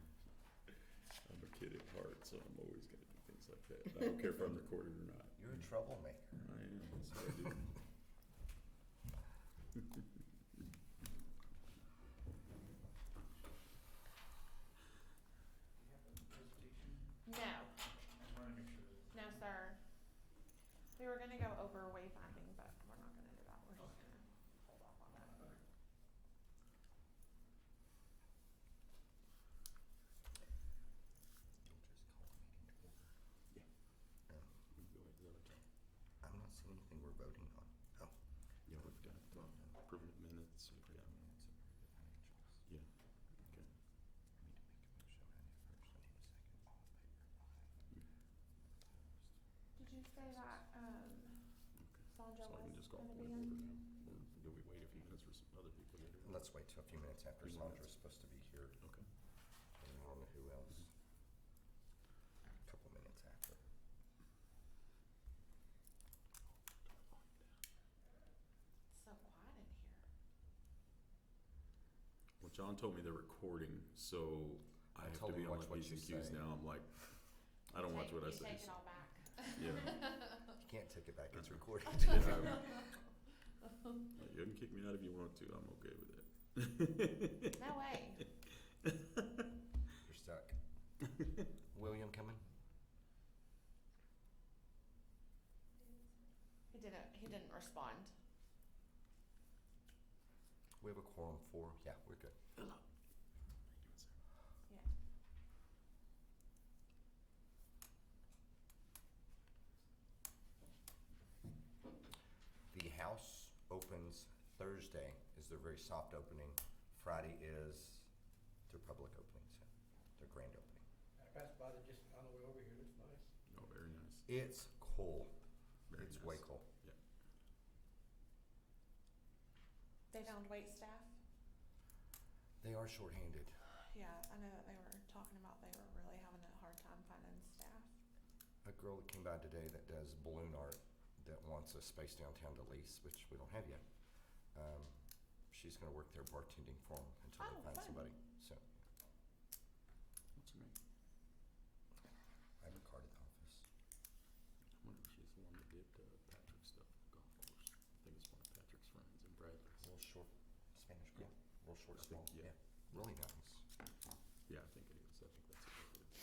I'm a kid at heart, so I'm always going to do things like that. I don't care if I'm recorded or not. You're a troublemaker. I am. That's what I do. No. No, sir. We were gonna go over wayfinding, but we're not gonna do that. We're just gonna hold off on that. You'll just call a meeting to order. Yeah. Um, We can go ahead and go. I'm not seeing anything we're voting on. Oh. Yeah, we've got approving of minutes. We've got, Minutes, approve the financials. yeah. Okay. I need to make a motion. I need a first. I need a second. All in favor? Aye. Opposed? Did you say that, Okay. Sandra So I can was just call gonna point be of order in? now. Or do we wait a few minutes for some other people to do it? Let's wait till a few minutes after Few Sandra's minutes. supposed to be here. Okay. And I don't know who else. A couple minutes after. It's so quiet in here. Well, John told me they're recording, so I I have told to be him on watch my what P's you and Q's say. now. I'm like, I don't watch what I You say. take it all back. Yeah. You can't take it back. It's recorded. You can kick me out if you want to. I'm okay with that. No way. You're stuck. William coming? He didn't respond. We have a quorum for, yeah, we're good. Hello. How you doing, sir? Yeah. The house opens Thursday, is their very soft opening. Friday is their public opening, so their grand opening. I passed by it just on the way over here, it's nice. Oh, very nice. It's cool. Very It's nice. way cool. Yeah. They found wait staff? They are shorthanded. Yeah, I know that they were talking about they were really having a hard time finding staff. A girl that came by today that does balloon art that wants a space downtown to lease, which we don't have yet. She's gonna work there bartending for them until Oh, they find fun. somebody, so. What's her name? I have a card at the office. I wonder if she's the one that did Patrick's stuff at the golf course. I think it's one of Patrick's friends in Bradley's. Real short Spanish girl, Yeah. real short, I small, think, yeah. yeah, really nice. Yeah, I think it is. I think that's what it is.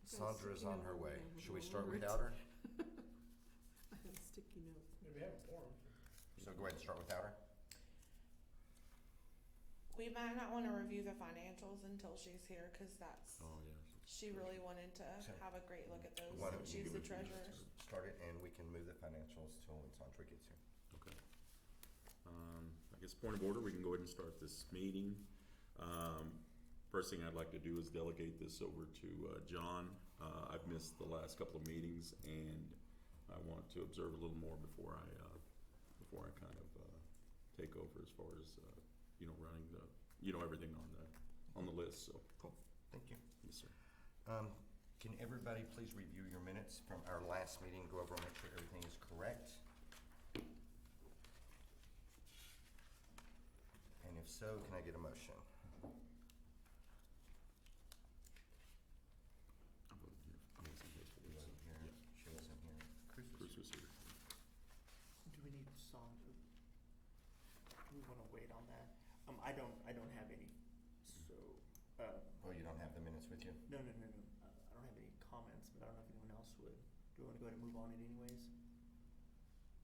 Sandra's on her way. Should we start without her? I have a sticky note. Yeah, we have a forum. So go ahead and start without her? We might not wanna review the financials until she's here, cause that's, Oh, yeah. she really wanted to So- have a great look at those, Why don't and you she's do the it for treasurer. minutes? Start it and we can move the financials till when Sandra gets here. Okay. I guess point of order, we can go ahead and start this meeting. First thing I'd like to do is delegate this over to John. I've missed the last couple of meetings and I want to observe a little more before I kind of take over as far as, running the, everything on the list, so. Cool, thank you. Yes, sir. Can everybody please review your minutes from our last meeting, go over and make sure everything is correct? And if so, can I get a motion? I wasn't here. I wasn't here for He this. wasn't here, Yeah. she wasn't here. Bruce was here. Do we need Sandra? Do we wanna wait on that? I don't have any, so, Oh, you don't have the minutes with you? no, I don't have any comments, but I don't know if anyone else would. Do we wanna go ahead and move on it anyways?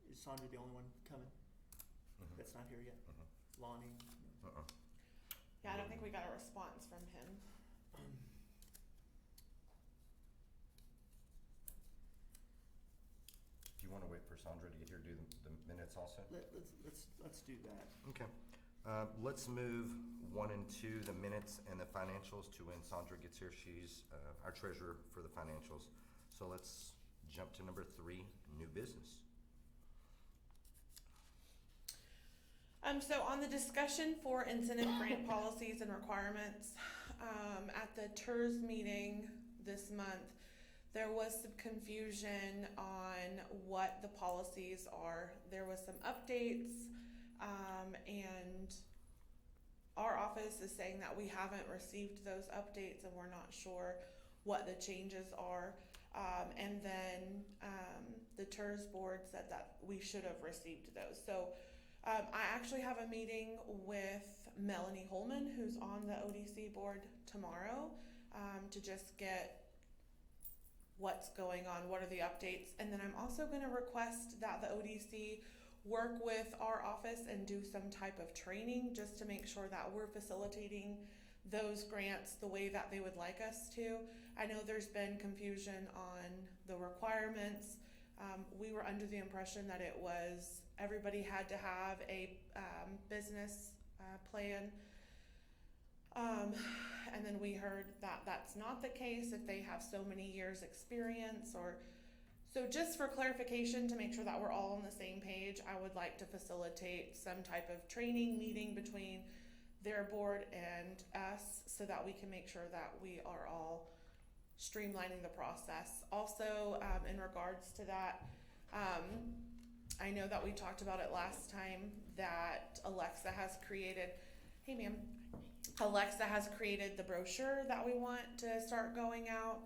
Is Sandra the only one coming Mhm. that's not here yet? Mhm. Lonnie? Uh-uh. Yeah, I don't think we got a response from him. Do you wanna wait for Sandra to get here to do the minutes also? Let's do that. Okay, let's move 1 and 2, the minutes and the financials, to when Sandra gets here. She's our treasurer for the financials. So let's jump to number 3, new business. So on the discussion for incentive grant policies and requirements, at the TERS meeting this month, there was some confusion on what the policies are. There was some updates, and our office is saying that we haven't received those updates and we're not sure what the changes are. And then the TERS board said that we should have received those. So I actually have a meeting with Melanie Holman, who's on the ODC board tomorrow, to just get what's going on, what are the updates. And then I'm also going to request that the ODC work with our office and do some type of training just to make sure that we're facilitating those grants the way that they would like us to. I know there's been confusion on the requirements. We were under the impression that it was everybody had to have a business plan. And then we heard that that's not the case if they have so many years experience or so. Just for clarification, to make sure that we're all on the same page, I would like to facilitate some type of training meeting between their board and us so that we can make sure that we are all streamlining the process. Also, in regards to that, I know that we talked about it last time that Alexa has created, hey ma'am, Alexa has created the brochure that we want to start going out,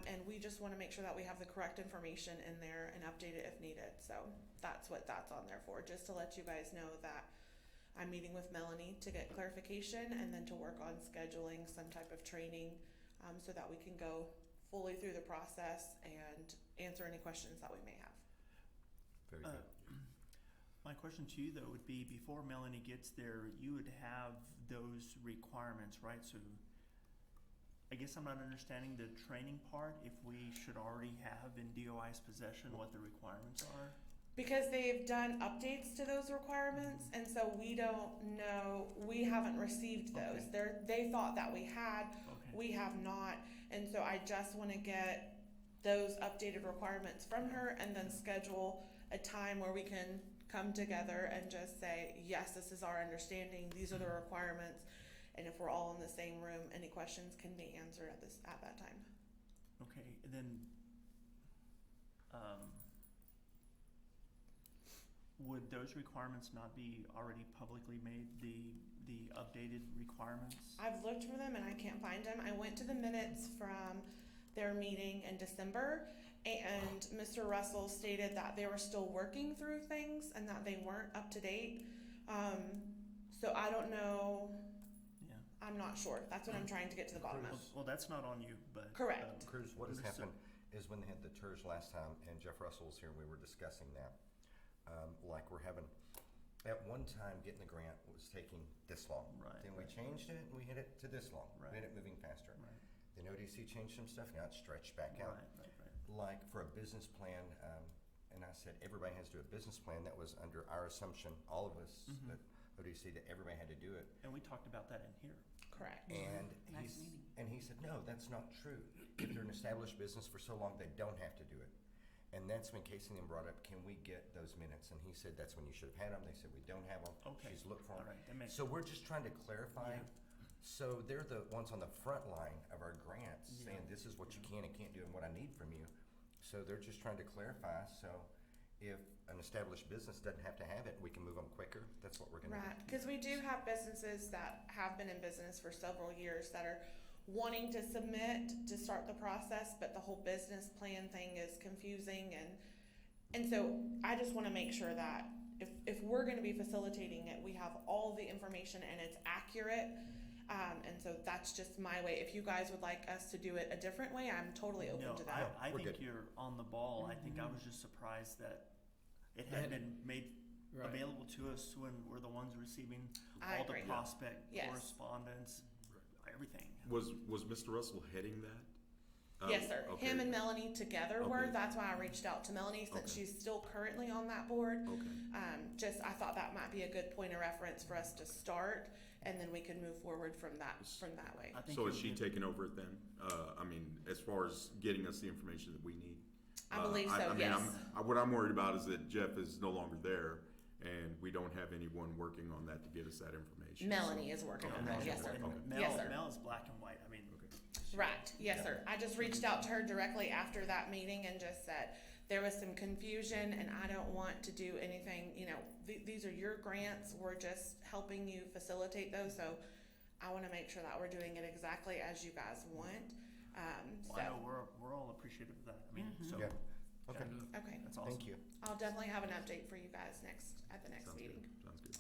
and we just want to make sure that we have the correct information in there and update it if needed. So that's what that's on there for, just to let you guys know that I'm meeting with Melanie to get clarification and then to work on scheduling some type of training so that we can go fully through the process and answer any questions that we may have. Very good. My question to you though would be, before Melanie gets there, you would have those requirements, right? So I guess I'm not understanding the training part, if we should already have in DOI's possession what the requirements are. Because they've done updates to those requirements, and so we don't know, we haven't received those. Okay. They thought that we had, Okay. we have not, and so I just want to get those updated requirements from her and then schedule a time where we can come together and just say, yes, this is our understanding, these are the requirements, and if we're all in the same room, any questions can be answered at that time. Okay, and then would those requirements not be already publicly made, the updated requirements? I've looked for them and I can't find them. I went to the minutes from their meeting in December, and Mr. Russell stated that they were still working through things and that they weren't up to date. So I don't know. Yeah. I'm not sure. That's what I'm trying to get to the bottom of. Well, that's not on you, but. Correct. Cruz, what has So- happened is when they had the TERS last time, and Jeff Russell was here, and we were discussing that, like we're having, at one time, getting the grant was taking this long. Right, Then we right. changed it, and we hit it to this long. Right. We had it moving faster. Right, Then ODC changed some stuff, now it's stretched back right, out. right. Like for a business plan, and I said everybody has to do a business plan, that was under our assumption, all of us, Mhm. that ODC, that everybody had to do it. And we talked about that in here. Correct. And Nice he's, meeting. and he said, no, that's not true. If they're an established business for so long, they don't have to do it. And that's when Casey then brought up, can we get those minutes? And he said, that's when you should have had them. They said, we don't have them. Okay. She's looked for All them. right, that makes. So we're just trying to clarify. Yeah. So they're the ones on the front line of our grants Yeah. saying, this is what you Yeah. can and can't do and what I need from you. So they're just trying to clarify. So if an established business doesn't have to have it, we can move them quicker. That's what we're gonna Right, because we do have businesses that have been in business for several years that are wanting to submit to start the process, but the whole business plan thing is confusing, and so I just want to make sure that if we're going to be facilitating it, we have all the information and it's accurate, and so that's just my way. If you guys would like us to do it a different way, I'm totally open No, to that. I We're think good. you're on the ball. I think I Mm-hmm. was just surprised that it hadn't been made Right. available to us when we're the ones receiving I all the agree. prospect Yes. correspondence, everything. Was Mr. Russell heading that? Yes, sir. Okay. Him and Melanie together were. Okay. That's why I reached out to Melanie since Okay. she's still currently on that board. Okay. Just I thought that might be a good point of reference for us to start, and then we can move forward from that way. I think So is you'll she get- taking over it then? I mean, as far as getting us the information that we need? I believe so. I mean, Yes. what I'm worried about is that Jeff is no longer there, and we don't have anyone working on that to get us that information. Melanie is working on that, yes, sir. Okay. Yes, sir. Mel is black and white, I mean. Right, yes, sir. I just reached out to her directly after that meeting and just said, there was some confusion and I don't want to do anything, you know, these are your grants, we're just helping you facilitate those, so I wanna make sure that we're doing it exactly as you guys want. Well, I know we're all appreciative of that, I mean, so. Yeah, okay, Okay, That's awesome. thank you. I'll definitely have an update for you guys at the next Sounds meeting. good. Sounds good.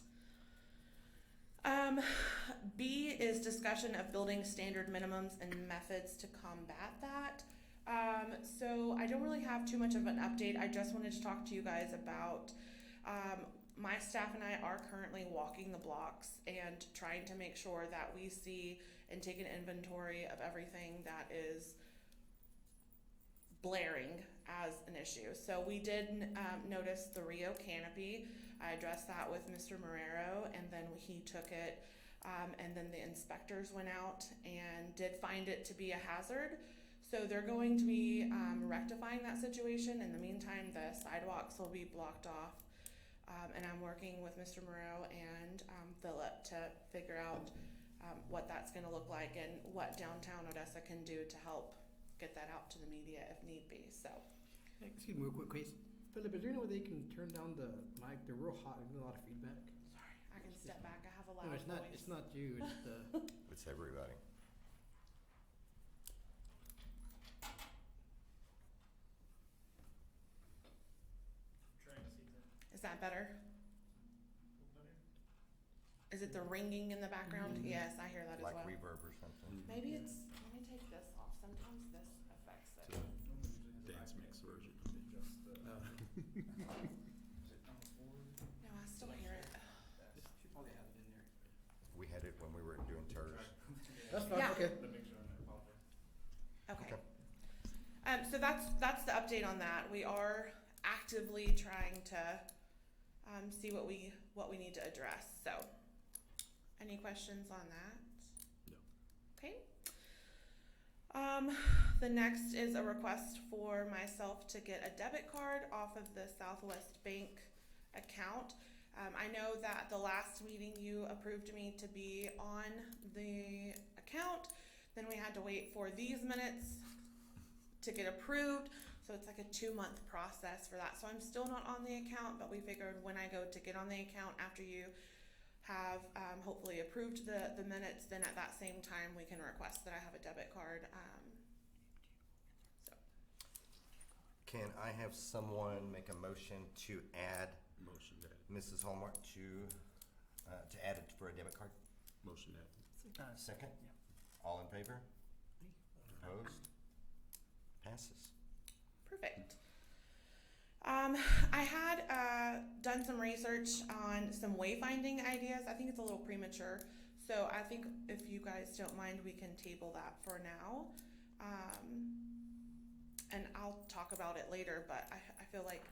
B is discussion of building standard minimums and methods to combat that. So I don't really have too much of an update. I just wanted to talk to you guys about, my staff and I are currently walking the blocks and trying to make sure that we see and take an inventory of everything that is blaring as an issue. So we did notice the Rio canopy. I addressed that with Mr. Marrero, and then he took it, and then the inspectors went out and did find it to be a hazard. So they're going to be rectifying that situation. In the meantime, the sidewalks will be blocked off, and I'm working with Mr. Marrero and Philip to figure out what that's going to look like and what downtown Odessa can do to help get that out to the media if need be. So. Excuse me, real quick, please. Philip, is there any way they can turn down the mic? They're real hot, there's a lot of feedback. Sorry, I can step back. I have a loud No, voice. it's not you, it's the, It's everybody. Is that better? Is it the ringing in the background? Yes, I hear that as Like well. reverb or something. Maybe it's, let me take this off. Sometimes this affects it. Dance mix version. No, I still hear it. she probably has it in there. We had it when we were doing TERS. That's fine, Yeah. okay. Okay. Okay. So that's the update on that. We are actively trying to see what we need to address. So, any questions on that? No. Okay. The next is a request for myself to get a debit card off of the Southwest Bank account. I know that the last meeting you approved me to be on the account. Then we had to wait for these minutes to get approved. So it's like a 2-month process for that. So I'm still not on the account, but we figured when I go to get on the account after you have hopefully approved the minutes, then at that same time we can request that I have a debit card. So Can I have someone make a motion to add Motion to add. Mrs. Hallmark to add it for a debit card? Motion to add. Second? Yeah. All in favor? Opposed? Passes. perfect. I had done some research on some wayfinding ideas. I think it's a little premature. So I think if you guys don't mind, we can table that for now. And I'll talk about it later, but I feel like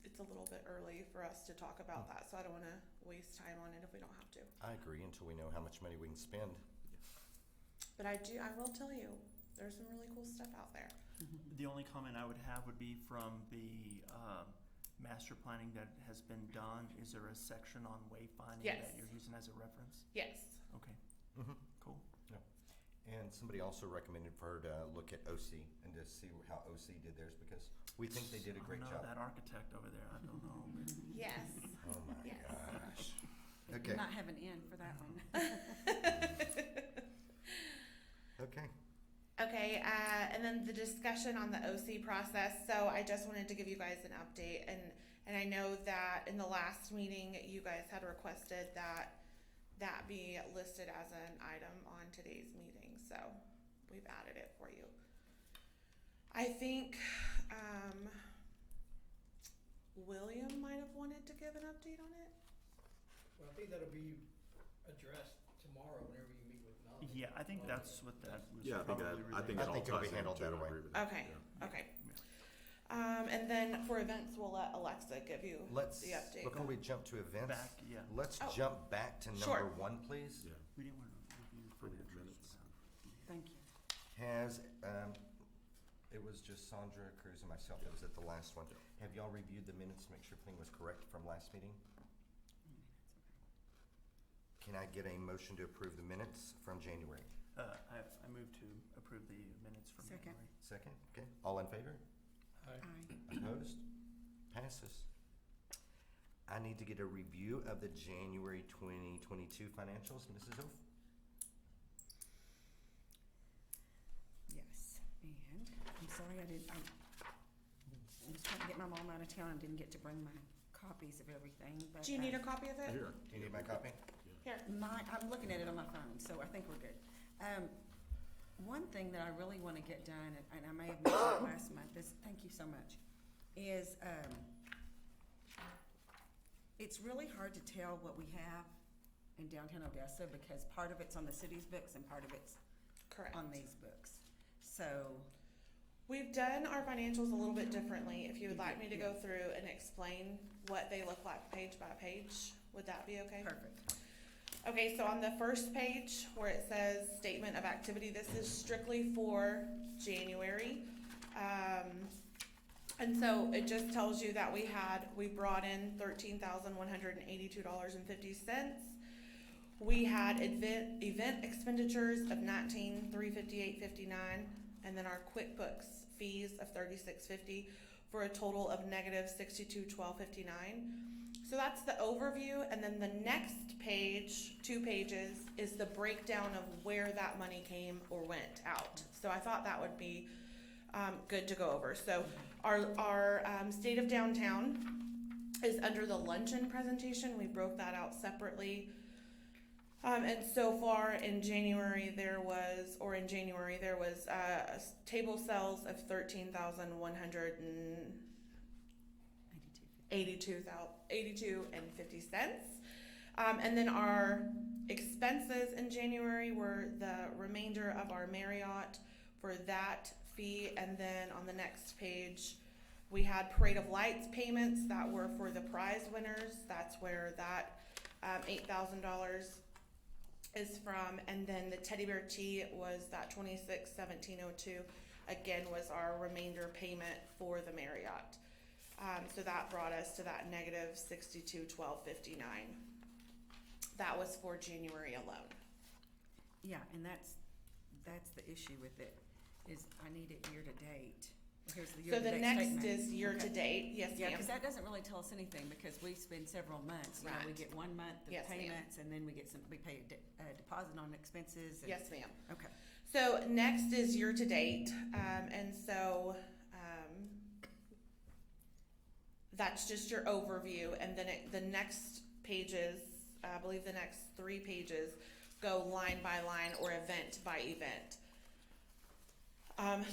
it's a little bit early for us to talk about that. So I don't want to waste time on it if we don't have to. I agree until we know how much money we can spend. But I will tell you, there's some really cool stuff out there. The only comment I would have would be from the master planning that has been done. Is there a section on wayfinding Yes. that you're using as a reference? Yes. Okay, Mm-hmm. cool. And somebody also recommended for her to look at OC and to see how OC did theirs because we think they did a great I don't know, job. that architect over there, I don't know. Yes. Oh my Yes. gosh. They Okay. did not have an N for that one. Okay. Okay, and then the discussion on the OC process. So I just wanted to give you guys an update, and I know that in the last meeting, you guys had requested that be listed as an item on today's meeting. So we've added it for you. I think William might have wanted to give an update on it. Well, I think that'll be addressed tomorrow whenever you meet with Melanie. Yeah, I think that's what that was Yeah, I think probably I think I it all think it'll be ties in handled too. that I way. agree with that. Okay. Yeah. Okay. And then for events, we'll let Alexa give you Let's, the update. before we jump to events, Back, yeah, let's Oh. jump back to Sure. number 1, please. Yeah. we didn't want to review Approve financials. minutes. Thank you. Has, It was just Sandra, Cruz, and myself. It was at the last one. Have y'all reviewed the minutes to make sure everything was correct from last meeting? Can I get a motion to approve the minutes from January? I move to approve the minutes from Second. January. Second, okay. All in favor? Aye. Opposed? Passes. I need to get a review of the January 2022 financials. Mrs. Oaf? Yes, and I'm sorry I was trying to get my mom out of town and didn't get to bring my copies of everything, but. Do you need a copy of it? Here. Do you need my copy? Here. I'm looking at it on my phone, so I think we're good. One thing that I really wanna get done, and I may have mentioned it last month, thank you so much, is, it's really hard to tell what we have in downtown Odessa because part of it's on the city's books and part of it's Correct. on these books. So, We've done our financials a little bit differently. If you would like me to go through and explain what they look like page by page, would that be okay? perfect. Okay, so on the first page where it says statement of activity, this is strictly for January. And so it just tells you that we brought in $13,182.50. We had event expenditures of $19,358.59, and then our QuickBooks fees of $36.50 for a total of negative $62.12.59. So that's the overview, and then the next page, 2 pages, is the breakdown of where that money came or went out. So I thought that would be good to go over. So our state of downtown is under the luncheon presentation. We broke that out separately. And so far in January there was table sales of $13,182.50. And then our expenses in January were the remainder of our Marriott for that fee. And then on the next page, we had Parade of Lights payments that were for the prize winners. That's where that $8,000 is from. And then the Teddy Bear Tea was that $26,1702. Again, was our remainder payment for the Marriott. So that brought us to that negative $62.12.59. That was for January alone. Yeah, and that's the issue with it, is I need it year to date. Here's the So the year-to-date next statement. is year to Okay. date. Yes, Yeah, ma'am. because that doesn't really tell us anything, because we spend several months, you know, we Right. get 1 month Yes, of ma'am. payments, and then we pay a deposit on expenses. And, Yes, ma'am. okay, So next is year to date, and so that's just your overview, and then the next pages, I believe the next 3 pages, go line by line or event by event.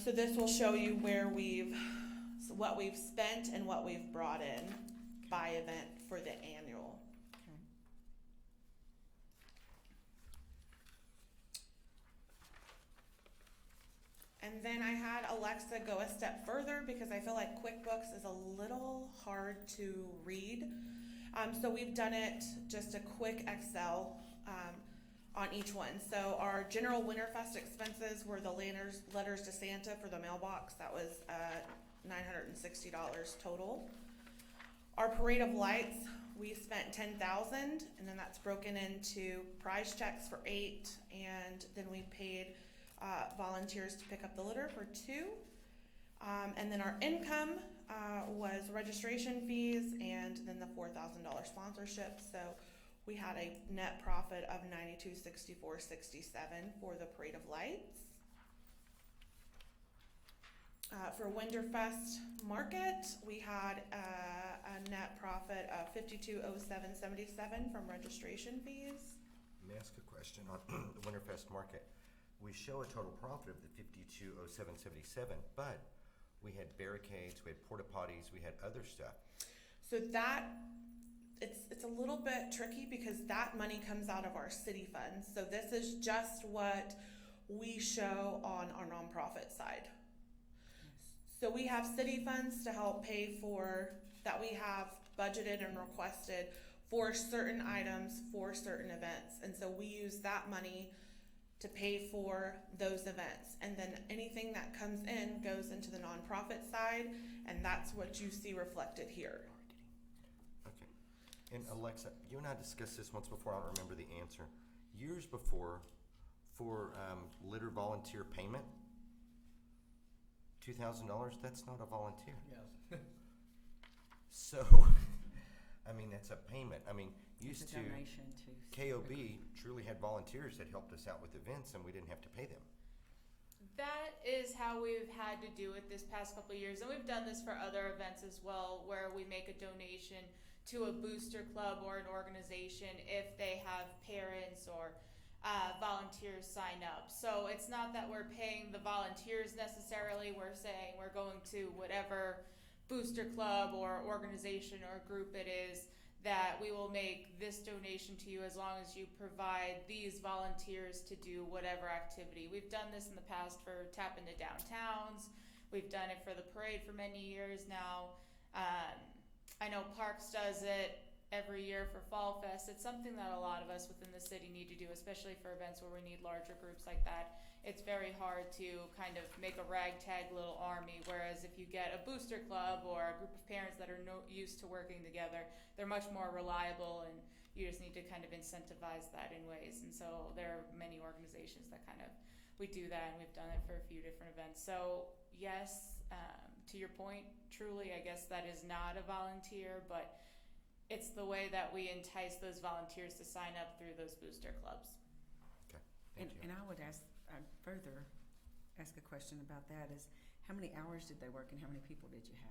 So this will show you what we've spent and what we've brought in by event for the annual. okay. And then I had Alexa go a step further because I feel like QuickBooks is a little hard to read. So we've done it just a quick Excel on each one. So our general Winterfest expenses were the letters to Santa for the mailbox. That was $960 total. Our Parade of Lights, we spent $10,000, and then that's broken into prize checks for 8, and then we paid volunteers to pick up the litter for 2. And then our income was registration fees and then the $4,000 sponsorship. So we had a net profit of $92.64.67 for the Parade of Lights. For Winterfest Market, we had a net profit of $52.07.77 from registration fees. May I ask a question on the Winterfest Market? We show a total profit of the $52.07.77, but we had barricades, we had porta potties, we had other stuff. So that, it's a little bit tricky because that money comes out of our city funds. So this is just what we show on our nonprofit side. So we have city funds to help pay for, that we have budgeted and requested for certain items, for certain events. And so we use that money to pay for those events. And then anything that comes in goes into the nonprofit side, and that's what you see reflected here. Okay. And Alexa, you and I discussed this once before, I don't remember the answer. Years before, for litter volunteer payment, $2,000, that's not a volunteer. Yes. So, I mean, that's a payment. I mean, It's used a to, donation to. KOB truly had volunteers that helped us out with events and we didn't have to pay them. That is how we've had to do it this past couple of years, and we've done this for other events as well, where we make a donation to a booster club or an organization if they have parents or volunteers sign up. So it's not that we're paying the volunteers necessarily, we're saying we're going to whatever booster club or organization or group it is, that we will make this donation to you as long as you provide these volunteers to do whatever activity. We've done this in the past for Tap Into Downtowns. We've done it for the parade for many years now. I know Parks does it every year for Fall Fest. It's something that a lot of us within the city need to do, especially for events where we need larger groups like that. It's very hard to kind of make a ragtag little army, whereas if you get a booster club or a group of parents that are used to working together, they're much more reliable, and you just need to kind of incentivize that in ways. And so there are many organizations that kind of, we do that, and we've done it for a few different events. So yes, to your point, truly, I guess that is not a volunteer, but it's the way that we entice those volunteers to sign up through those booster clubs. Okay, thank you. And I would further ask a question about that is, how many hours did they work and how many people did you have?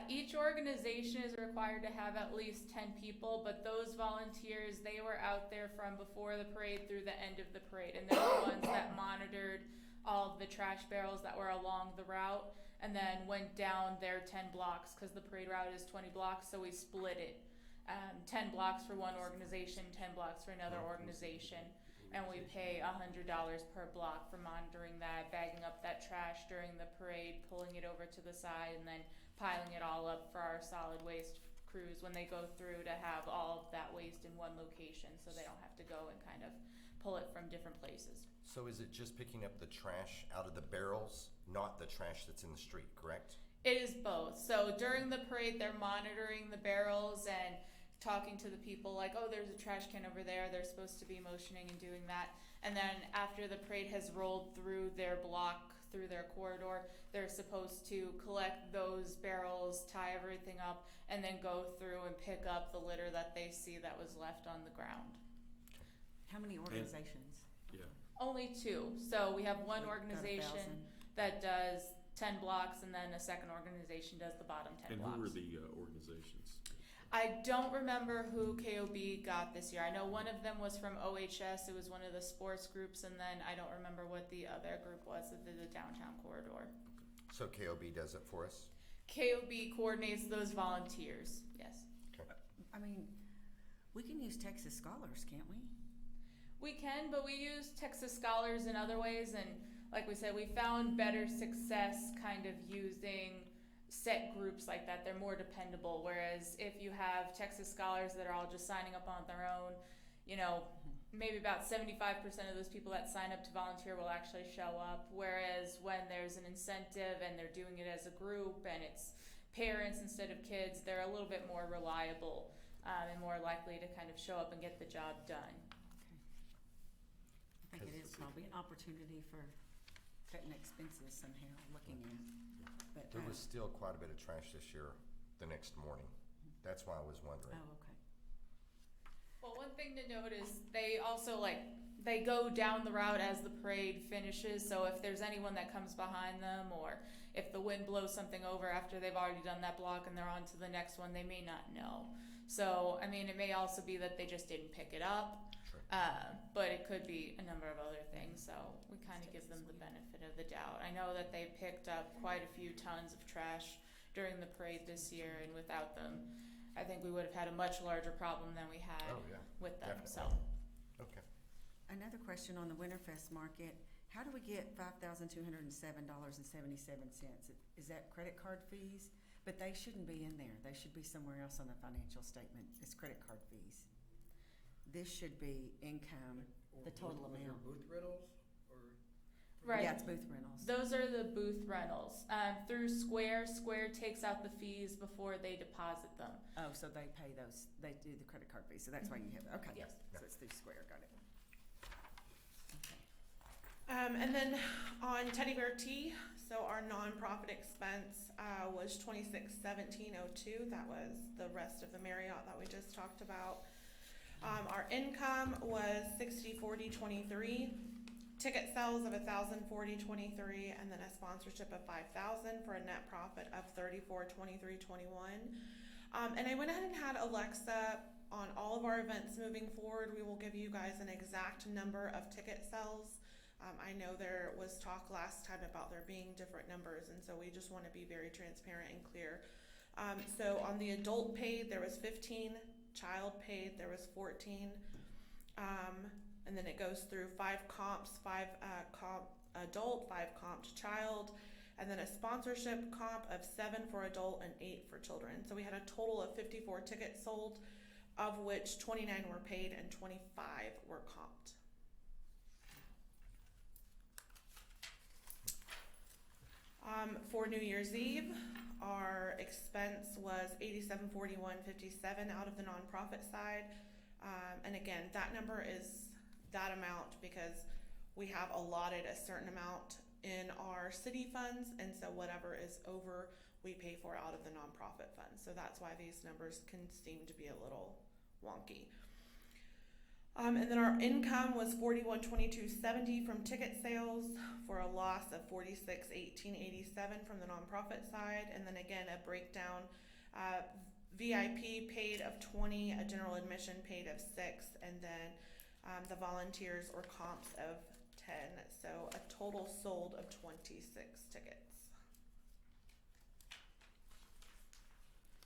Each organization is required to have at least 10 people, but those volunteers, they were out there from before the parade through the end of the parade, and they're the ones that monitored all of the trash barrels that were along the route, and then went down their 10 blocks, because the parade route is 20 blocks, so we split it. 10 blocks for one organization, 10 blocks for another organization. And we pay $100 per block for monitoring that, bagging up that trash during the parade, pulling it over to the side, and then piling it all up for our solid waste crews when they go through to have all of that waste in one location, so they don't have to go and kind of pull it from different places. So is it just picking up the trash out of the barrels, not the trash that's in the street, correct? It is both. So during the parade, they're monitoring the barrels and talking to the people like, oh, there's a trash can over there. They're supposed to be motioning and doing that. And then after the parade has rolled through their block, through their corridor, they're supposed to collect those barrels, tie everything up, and then go through and pick up the litter that they see that was left on the ground. How many organizations? Yeah. Only 2. So we have one Like, about 1,000. organization that does 10 blocks, and then a second organization does the bottom 10 And blocks. who were the organizations? I don't remember who KOB got this year. I know one of them was from OHS. It was one of the sports groups, and then I don't remember what the other group was that did the downtown corridor. So KOB does it for us? KOB coordinates those volunteers, yes. I mean, we can use Texas Scholars, can't we? We can, but we use Texas Scholars in other ways, and like we said, we found better success kind of using set groups like that. They're more dependable, whereas if you have Texas Scholars that are all just signing up on their own, you know, maybe about 75% of those people that sign up to volunteer will actually show up, whereas when there's an incentive and they're doing it as a group and it's parents instead of kids, they're a little bit more reliable and more likely to kind of show up and get the job done. I think it is probably an opportunity for cutting expenses somehow, looking at. But, There was still quite a bit of trash this year the next morning. That's why I was wondering. oh, okay. Well, one thing to note is they also they go down the route as the parade finishes, so if there's anyone that comes behind them or if the wind blows something over after they've already done that block and they're on to the next one, they may not know. So, I mean, it may also be that they just didn't pick it up, Sure. but it could be a number of other things, so we kind of give them the benefit of the doubt. I know that they picked up quite a few tons of trash during the parade this year, and without them, I think we would have had a much larger problem than we had Oh, yeah, with them, so. definitely. Okay. Another question on the Winterfest market, how do we get $5,207.77? Is that credit card fees? But they shouldn't be in there. They should be somewhere else on the financial statement. It's credit card fees. this should be income, the total Or amount. booth rentals, or? Right. Yeah, it's booth rentals. Those are the booth rentals. Through Square, Square takes out the fees before they deposit them. Oh, so they pay those, they do the credit card fee, so that's why you have, okay. Yes. So it's through Square, got it. Okay. And then on Teddy Bear Tea, so our nonprofit expense was $26,1702. That was the rest of the Marriott that we just talked about. Our income was $60,4023. Ticket sales of $1,040.23, and then a sponsorship of $5,000 for a net profit of $34,23.21. And I went ahead and had Alexa on all of our events moving forward. We will give you guys an exact number of ticket sales. I know there was talk last time about there being different numbers, and so we just want to be very transparent and clear. So on the adult paid, there was 15. Child paid, there was 14. And then it goes through 5 comps, 5 comp adult, 5 comped child, and then a sponsorship comp of 7 for adult and 8 for children. So we had a total of 54 tickets sold, of which 29 were paid and 25 were comped. For New Year's Eve, our expense was $87.4157 out of the nonprofit side. And again, that number is that amount because we have allotted a certain amount in our city funds, and so whatever is over, we pay for out of the nonprofit funds. So that's why these numbers can seem to be a little wonky. And then our income was $41.2270 from ticket sales for a loss of $46.1887 from the nonprofit side. And then again, a breakdown, VIP paid of 20, a general admission paid of 6, and then the volunteers or comps of 10. So a total sold of 26 tickets.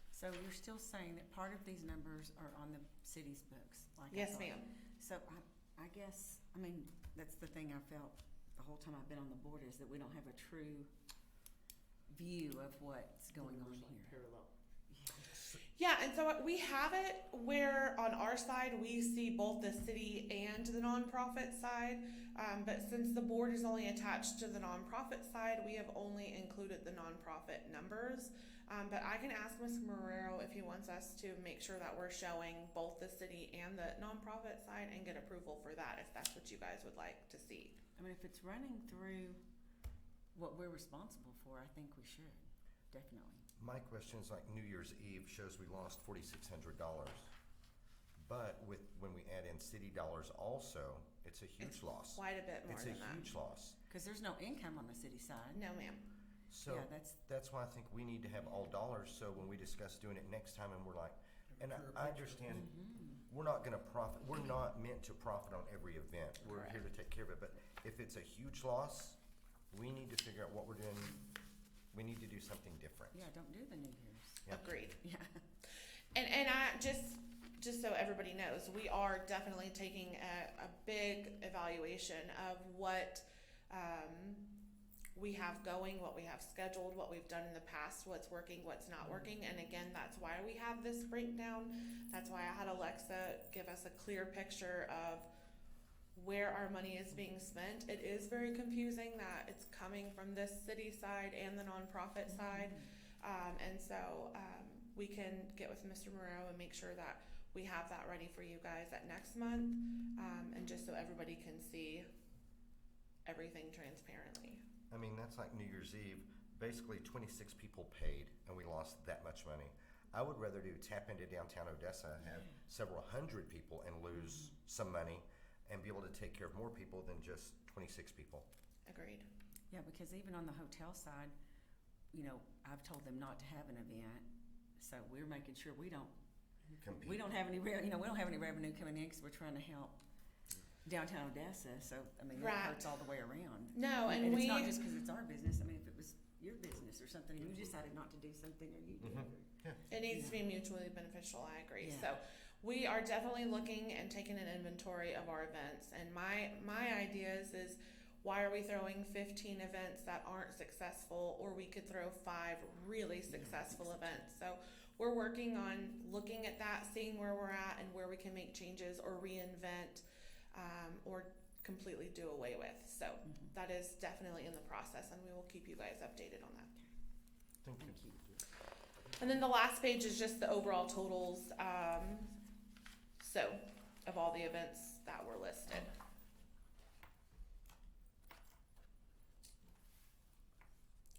So you're still saying that part of these numbers are on the city's books? Like I Yes, thought. ma'am. So I guess, I mean, that's the thing I felt the whole time I've been on the board is that we don't have a true view of what's going on here. Parallel. Yeah, and so we have it where on our side we see both the city and the nonprofit side, but since the board is only attached to the nonprofit side, we have only included the nonprofit numbers. But I can ask Ms. Marrero if he wants us to make sure that we're showing both the city and the nonprofit side and get approval for that if that's what you guys would like to see. I mean, if it's running through what we're responsible for, I think we should, definitely. My question is like New Year's Eve shows we lost $4,600. But when we add in city dollars also, it's a huge loss. Quite a bit more It's than a that. huge loss. Because there's no income on the city side. No, ma'am. So Yeah, that's why I think we need to have all dollars, so when we discuss doing it next time and we're like, and I understand, we're not gonna profit, we're not meant to profit on every event. We're here to take care of it, but if it's a huge loss, we need to figure out what we're doing. We need to do something different. Yeah, don't do the New Year's. Yeah. Agreed. Yeah. And I just so everybody knows, we are definitely taking a big evaluation of what we have going, what we have scheduled, what we've done in the past, what's working, what's not working. And again, that's why we have this breakdown. That's why I had Alexa give us a clear picture of where our money is being spent. It is very confusing that it's coming from this city side and the nonprofit side. And so we can get with Mr. Moreau and make sure that we have that ready for you guys at next month. And just so everybody can see everything transparently. I mean, that's like New Year's Eve. Basically, 26 people paid, and we lost that much money. I would rather do tap into downtown Odessa and have several hundred people and lose some money and be able to take care of more people than just 26 people. Agreed. Yeah, because even on the hotel side, you know, I've told them not to have an event, so we're making sure we don't have any we don't have any revenue coming in because we're trying to help downtown Odessa. So I mean, that Right. hurts all the way around. No, and it's we not just because it's our business. I mean, if it was your business or something, and you decided not to do something, or you did, it needs to be mutually beneficial. I agree. Yeah. So we are definitely looking and taking an inventory of our events. And my ideas is, why are we throwing 15 events that aren't successful, or we could throw 5 really successful events? So we're working on looking at that, seeing where we're at and where we can make changes or reinvent, or completely do away with. So that is definitely in the process, and we will keep you guys updated on that. Thank you. And then the last page is just the overall totals, so of all the events that were listed.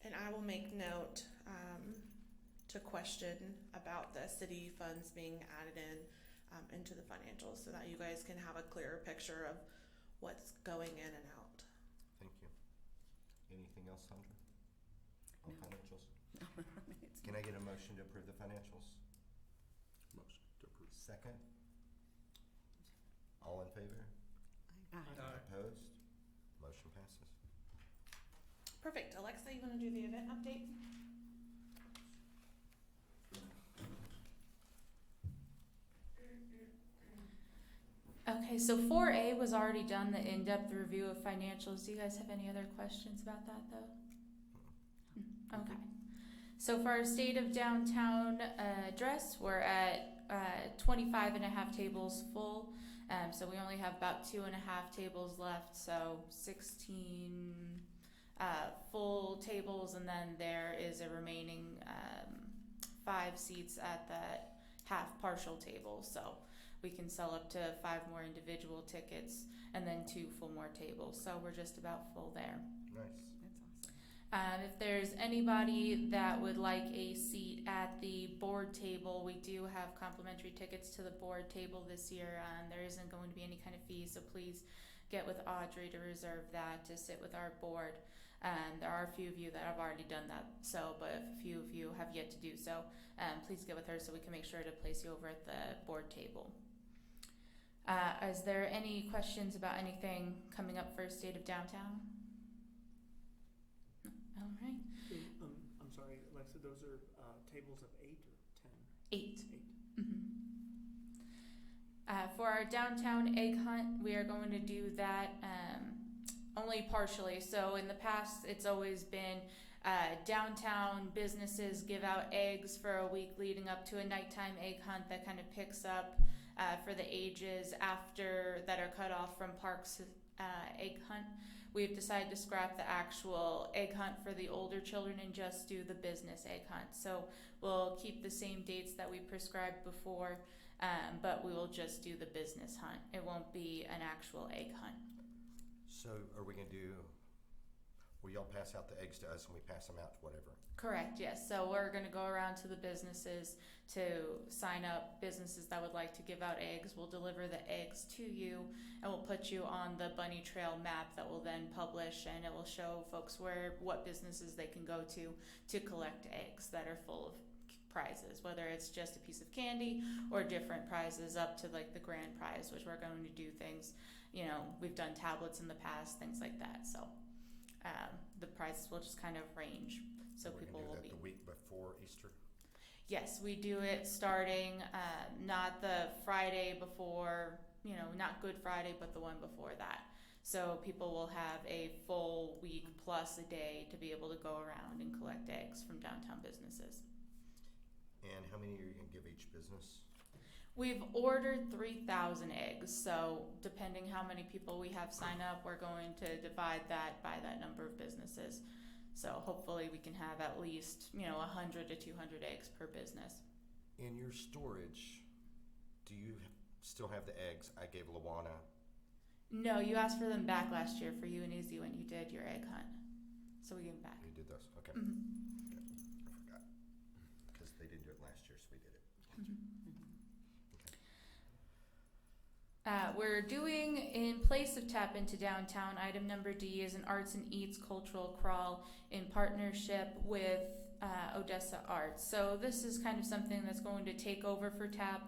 And I will make note to question about the city funds being added into the financials, so that you guys can have a clearer picture of what's going in and out. Thank you. Anything else, Sandra? On No. financials? It's Can I get a motion to approve the financials? Motion to approve. Second? All in favor? Opposed? Motion passes. Perfect. Alexa, you want to do the event update? Okay, so 4A was already done, the in-depth review of financials. Do you guys have any other questions about that, though? Okay. So for our state of downtown address, we're at 25 and a half tables full. So we only have about 2.5 tables left, so 16 full tables, and then there is a remaining 5 seats at the half partial table. So we can sell up to 5 more individual tickets and then 2 full more tables. So we're just about full there. Nice. That's awesome. If there's anybody that would like a seat at the board table, we do have complimentary tickets to the board table this year. There isn't going to be any kind of fee, so please get with Audrey to reserve that to sit with our board. There are a few of you that have already done that, but a few of you have yet to do so. Please get with her so we can make sure to place you over at the board table. Is there any questions about anything coming up for State of Downtown? All right. I'm sorry, Alexa, those are tables of 8 or 10? 8. 8. For our downtown egg hunt, we are going to do that only partially. So in the past, it's always been downtown businesses give out eggs for a week leading up to a nighttime egg hunt that kind of picks up for the ages after that are cut off from Parks egg hunt. We've decided to scrap the actual egg hunt for the older children and just do the business egg hunt. So we'll keep the same dates that we prescribed before, but we will just do the business hunt. It won't be an actual egg hunt. So are we gonna do, will y'all pass out the eggs to us and we pass them out to whatever? Correct, yes. So we're going to go around to the businesses to sign up businesses that would like to give out eggs. We'll deliver the eggs to you, and we'll put you on the bunny trail map that we'll then publish, and it will show folks what businesses they can go to collect eggs that are full of prizes, whether it's just a piece of candy or different prizes up to like the grand prize, which we're going to do things, we've done tablets in the past, things like that. So the prizes will just kind of range. So We're people gonna do will that be. the week before Easter? Yes, we do it starting not the Friday before, not Good Friday, but the one before that. So people will have a full week plus a day to be able to go around and collect eggs from downtown businesses. And how many are you gonna give each business? We've ordered 3,000 eggs, so depending how many people we have sign up, we're going to divide that by that number of businesses. So hopefully we can have at least, 100 to 200 eggs per business. In your storage, do you still have the eggs I gave Luana? No, you asked for them back last year for you and Izzy when you did your egg hunt. So we give them back. You did those, okay. Mhm. Okay. I forgot, because they didn't do it last year, so we did it. We're doing, in place of Tap Into Downtown, item number D is an Arts and Eats cultural crawl in partnership with Odessa Arts. So this is kind of something that's going to take over for Tap,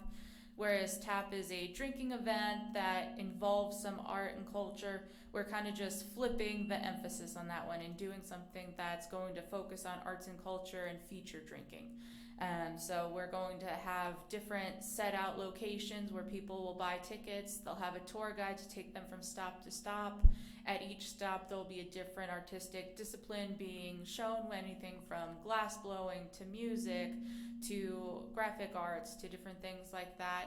whereas Tap is a drinking event that involves some art and culture. We're kind of just flipping the emphasis on that one and doing something that's going to focus on arts and culture and feature drinking. So we're going to have different set out locations where people will buy tickets. They'll have a tour guide to take them from stop to stop. At each stop, there'll be a different artistic discipline being shown, anything from glass blowing to music to graphic arts to different things like that.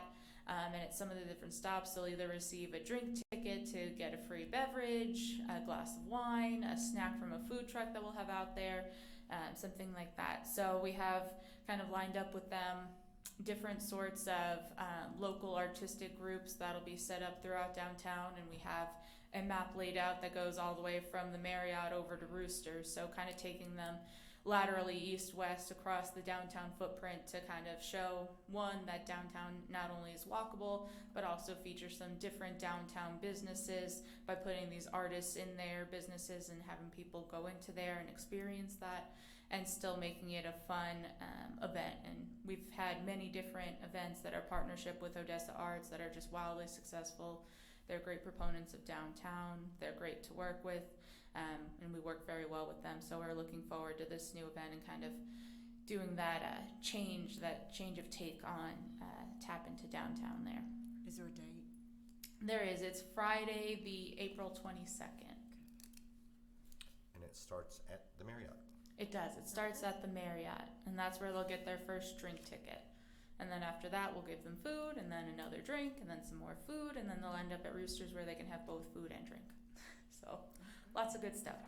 And at some of the different stops, they'll either receive a drink ticket to get a free beverage, a glass of wine, a snack from a food truck that we'll have out there, something like that. So we have kind of lined up with them different sorts of local artistic groups that'll be set up throughout downtown, and we have a map laid out that goes all the way from the Marriott over to Roosters, so kind of taking them laterally east-west across the downtown footprint to kind of show, one, that downtown not only is walkable, but also features some different downtown businesses by putting these artists in their businesses and having people go into there and experience that, and still making it a fun event. And we've had many different events that are partnership with Odessa Arts that are just wildly successful. They're great proponents of downtown. They're great to work with, and we work very well with them. So we're looking forward to this new event and kind of doing that change of take on tap into downtown there. Is there a date? There is. It's Friday, the April 22nd. And it starts at the Marriott. It does. It starts at the Marriott, and that's where they'll get their first drink ticket. And then after that, we'll give them food, and then another drink, and then some more food, and then they'll end up at Roosters where they can have both food and drink. So, lots of good stuff.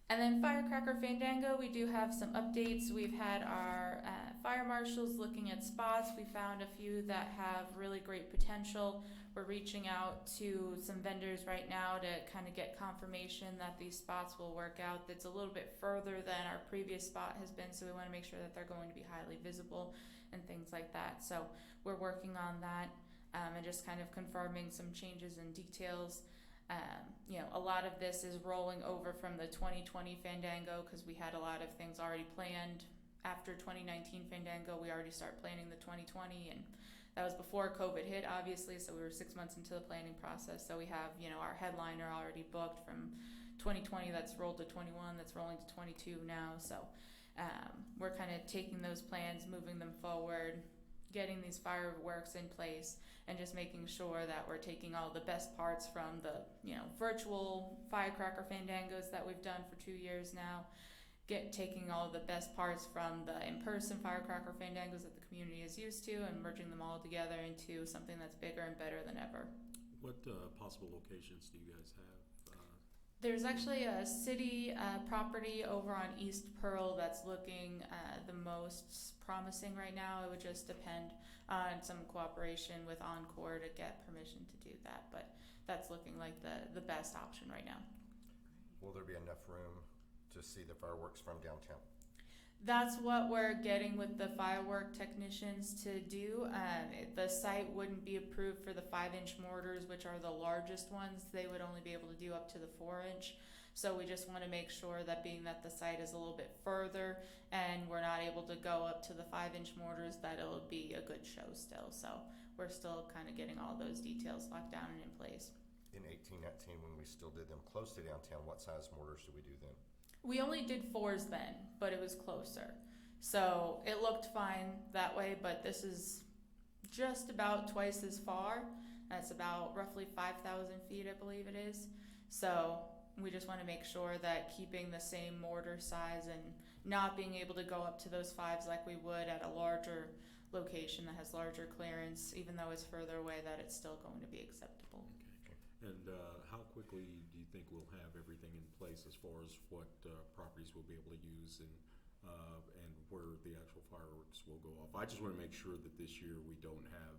And then Firecracker Fandango, we do have some updates. We've had our fire marshals looking at spots. We found a few that have really great potential. We're reaching out to some vendors right now to kind of get confirmation that these spots will work out. That's a little bit further than our previous spot has been, so we want to make sure that they're going to be highly visible and things like that. So we're working on that and just kind of confirming some changes and details. A lot of this is rolling over from the 2020 Fandango because we had a lot of things already planned. After 2019 Fandango, we already started planning the 2020, and that was before COVID hit, obviously, so we were 6 months into the planning process. So we have, our headliner already booked from 2020 that's rolled to 21, that's rolling to 22 now. So we're kind of taking those plans, moving them forward, getting these fireworks in place, and just making sure that we're taking all the best parts from the, virtual Firecracker Fandangos that we've done for 2 years now, taking all the best parts from the in-person Firecracker Fandangos that the community is used to, and merging them all together into something that's bigger and better than ever. What possible locations do you guys have? There's actually a city property over on East Pearl that's looking the most promising right now. It would just depend on some cooperation with Encore to get permission to do that, but that's looking like the best option right now. Will there be enough room to see the fireworks from downtown? That's what we're getting with the firework technicians to do. The site wouldn't be approved for the 5-inch mortars, which are the largest ones. They would only be able to do up to the 4-inch. So we just want to make sure that being that the site is a little bit further and we're not able to go up to the 5-inch mortars, that it'll be a good show still. So we're still kind of getting all those details locked down and in place. In 1819, when we still did them close to downtown, what size mortars did we do then? We only did 4s then, but it was closer. So it looked fine that way, but this is just about twice as far. That's about roughly 5,000 feet, I believe it is. So we just want to make sure that keeping the same mortar size and not being able to go up to those 5s like we would at a larger location that has larger clearance, even though it's further away, that it's still going to be acceptable. Okay. And how quickly do you think we'll have everything in place as far as what properties we'll be able to use and where the actual fireworks will go off? I just want to make sure that this year we don't have,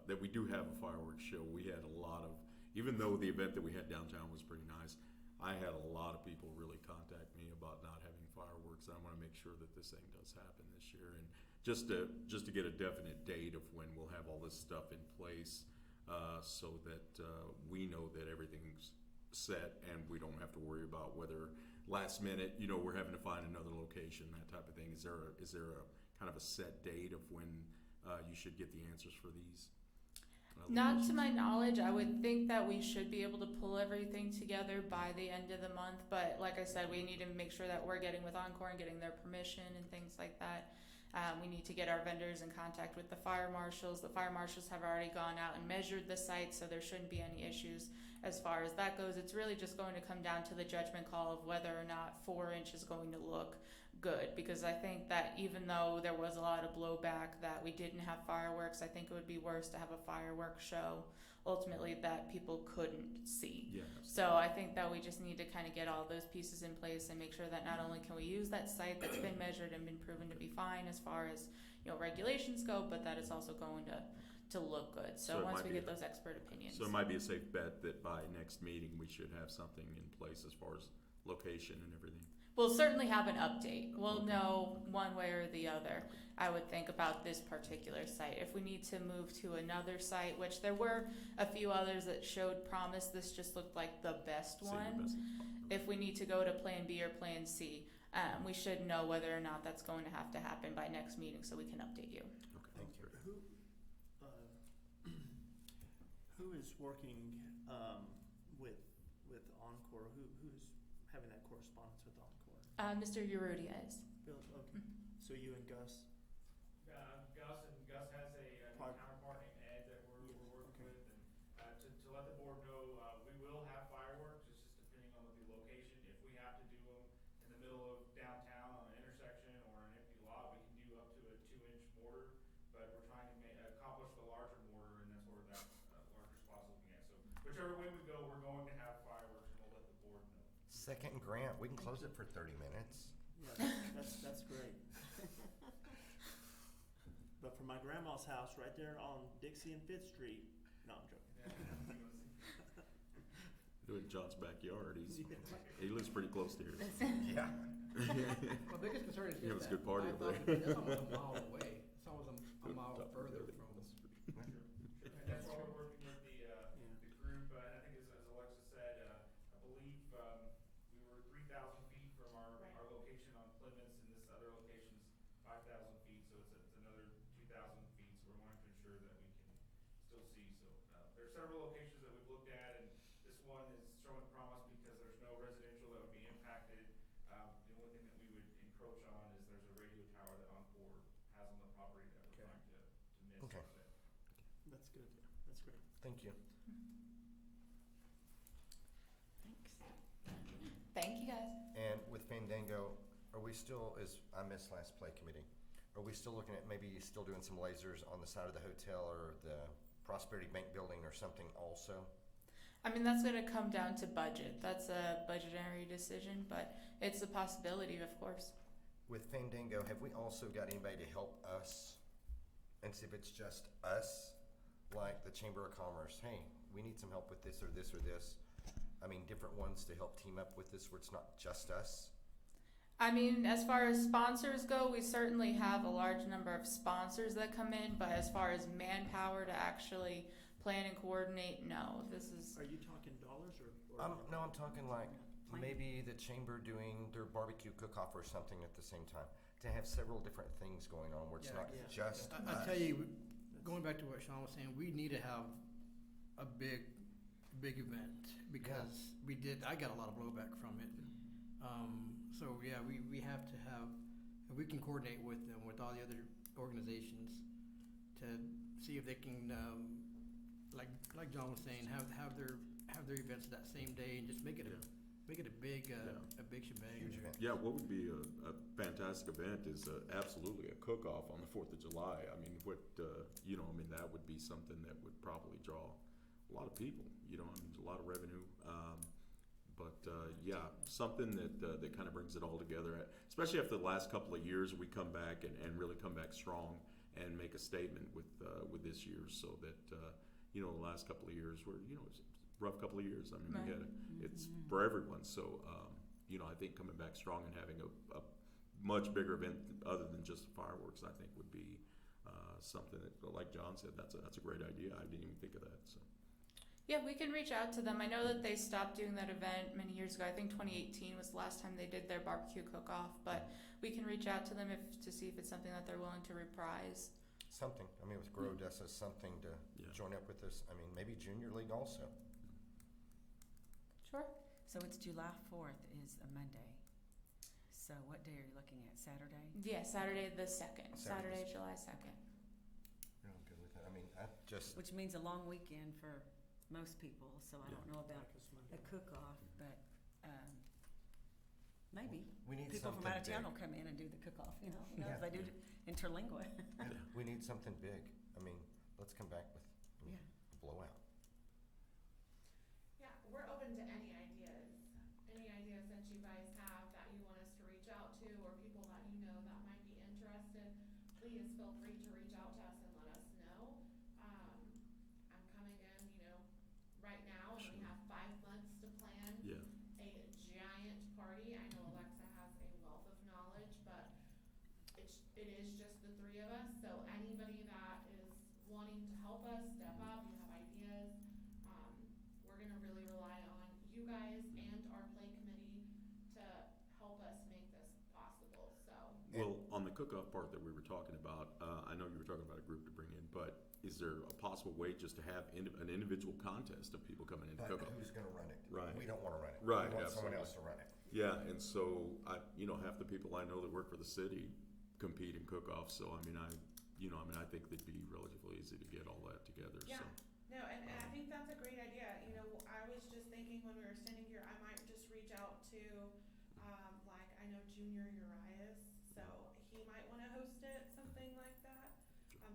that we do have a fireworks show. We had a lot of, even though the event that we had downtown was pretty nice, I had a lot of people really contact me about not having fireworks. I want to make sure that this thing does happen this year, and just to get a definite date of when we'll have all this stuff in place, so that we know that everything's set and we don't have to worry about whether last minute, we're having to find another location, that type of thing. Is there a kind of a set date of when you should get the answers for these? Not to my knowledge. I would think that we should be able to pull everything together by the end of the month, but like I said, we need to make sure that we're getting with Encore and getting their permission and things like that. We need to get our vendors in contact with the fire marshals. The fire marshals have already gone out and measured the site, so there shouldn't be any issues as far as that goes. It's really just going to come down to the judgment call of whether or not 4-inch is going to look good, because I think that even though there was a lot of blowback that we didn't have fireworks, I think it would be worse to have a fireworks show ultimately that people couldn't see. Yeah. So I think that we just need to kind of get all those pieces in place and make sure that not only can we use that site that's been measured and been proven to be fine as far as, you know, regulations go, but that it's also going to look good. So So it once might we be get a- those expert opinions. So it might be a safe bet that by next meeting, we should have something in place as far as location and everything. We'll certainly have an update. We'll Okay. know one way or the other, I would think, about this particular site. If we need to move to another site, which there were a few others that showed promise, this just looked like the best Save the one. best. If we need to go to Plan B or Plan C, we should know whether or not that's going to have to happen by next meeting so we can update you. Okay. Thank you. Who is working with Encore? Who's having that correspondence with Encore? Mr. Urudia is. Bill, okay. So you and Gus. Gus has a new Part- counterpart named Ed that we're working Okay. with, and to let the board know, we will have fireworks. It's just depending on the location. If we have to do them in the middle of downtown on an intersection or an empty lot, we can do up to a 2-inch mortar. But we're trying to accomplish the larger mortar, and that's where that larger spot's looking at. So whichever way we go, we're going to have fireworks, and we'll let the board know. Second grant, we can close it for 30 minutes. Yeah, that's great. But for my grandma's house right there on Dixie and Fifth Street, no, I'm joking. Do it in John's backyard. He lives pretty close to here. Yeah. My biggest concern is Yeah, it was a good party over 5,000 there. feet, that's almost a mile away. It's almost a mile further from. And that's why we're working with the group, and I think as Alexa said, I believe, we were 3,000 feet from our location on Plymouth, and this other location's 5,000 feet, so it's another 2,000 feet, so we're wanting to ensure that we can still see, so, there are several locations that we've looked at, and this one is showing promise because there's no residential that would be impacted. The only thing that we would encroach on is there's a radio tower that Encore has on the property that we're trying to miss. Okay. That's good. That's great. Thank you. Thank you, guys. And with Fandango, are we still, I missed last play committee, are we still looking at maybe still doing some lasers on the side of the hotel or the Prosperity Bank building or something also? I mean, that's going to come down to budget. That's a budgetary decision, but it's a possibility, of course. With Fandango, have we also got anybody to help us? And see if it's just us, like the Chamber of Commerce, hey, we need some help with this or this or this. I mean, different ones to help team up with this where it's not just us. I mean, as far as sponsors go, we certainly have a large number of sponsors that come in, but as far as manpower to actually plan and coordinate, no. This is Are you talking dollars or? No, I'm talking like Plan. maybe the chamber doing their barbecue cook-off or something at the same time. To have several different things going on where it's Yeah. not Yeah. just I us. tell you, going back to what Sean was saying, we need to have a big event because I got a lot of blowback from it. So yeah, we have to have, and we can coordinate with them, with all the other organizations to see if they can, like John was saying, have their events that same day and just make it a big shebang. Huge event. Yeah, what would be a fantastic event is absolutely a cook-off on the 4th of July. I mean, that would be something that would probably draw a lot of people, a lot of revenue. Yeah, something that kind of brings it all together, especially after the last couple of years, we come back and really come back strong and make a statement with this year so that, the last couple of years were, it's a rough couple of years. I mean, Right. it's for everyone. So, I think coming back strong and having a much bigger event other than just fireworks, I think would be something that, like John said, that's a great idea. I didn't even think of that. So. Yeah, we can reach out to them. I know that they stopped doing that event many years ago. I think 2018 was the last time they did their barbecue cook-off, but we can reach out to them to see if it's something that they're willing to reprise. Something, I mean, with Grow Odessa, something to Yeah. join up with us. I mean, maybe Junior League also. Sure. So it's July 4th is a Monday. So what day are you looking at? Saturday? Yeah, Saturday the 2nd. Saturday Saturday, the- July 2nd. Yeah, I'm good with that. I mean, I just, Which means a long weekend for most people, so I don't Yeah. know about a cook-off, but, maybe. we need People something from out of town big. will come in and do the cook-off, Yeah. if they do it interlingua. We need something big. I mean, let's come back with, I mean, Yeah. a blowout. Yeah, we're open to any ideas. Any ideas that you guys have that you want us to reach out to, or people that you know that might be interested, please feel free to reach out to us and let us know. I'm coming in, right now, and we Sure. have 5 months to plan Yeah. a giant party. I know Alexa has a wealth of knowledge, but it is just the three of us, so anybody that is wanting to help us step up, you have ideas, we're gonna really rely on you guys and our play committee to help us make this possible, so. Well, on the cook-off part that we were talking about, I know you were talking about a group to bring in, but is there a possible way just to have an individual contest of people coming in to But cook off? who's gonna run it? Right. We don't wanna run it. Right, We want someone absolutely. else to run it. Yeah, and so half the people I know that work for the city compete in cook-offs, so I think they'd be relatively easy to get all that together, so. Yeah, no, and I think that's a great idea. I was just thinking when we were standing here, I might just reach out to, like, I know Junior Urias, so he might wanna host it, something like that.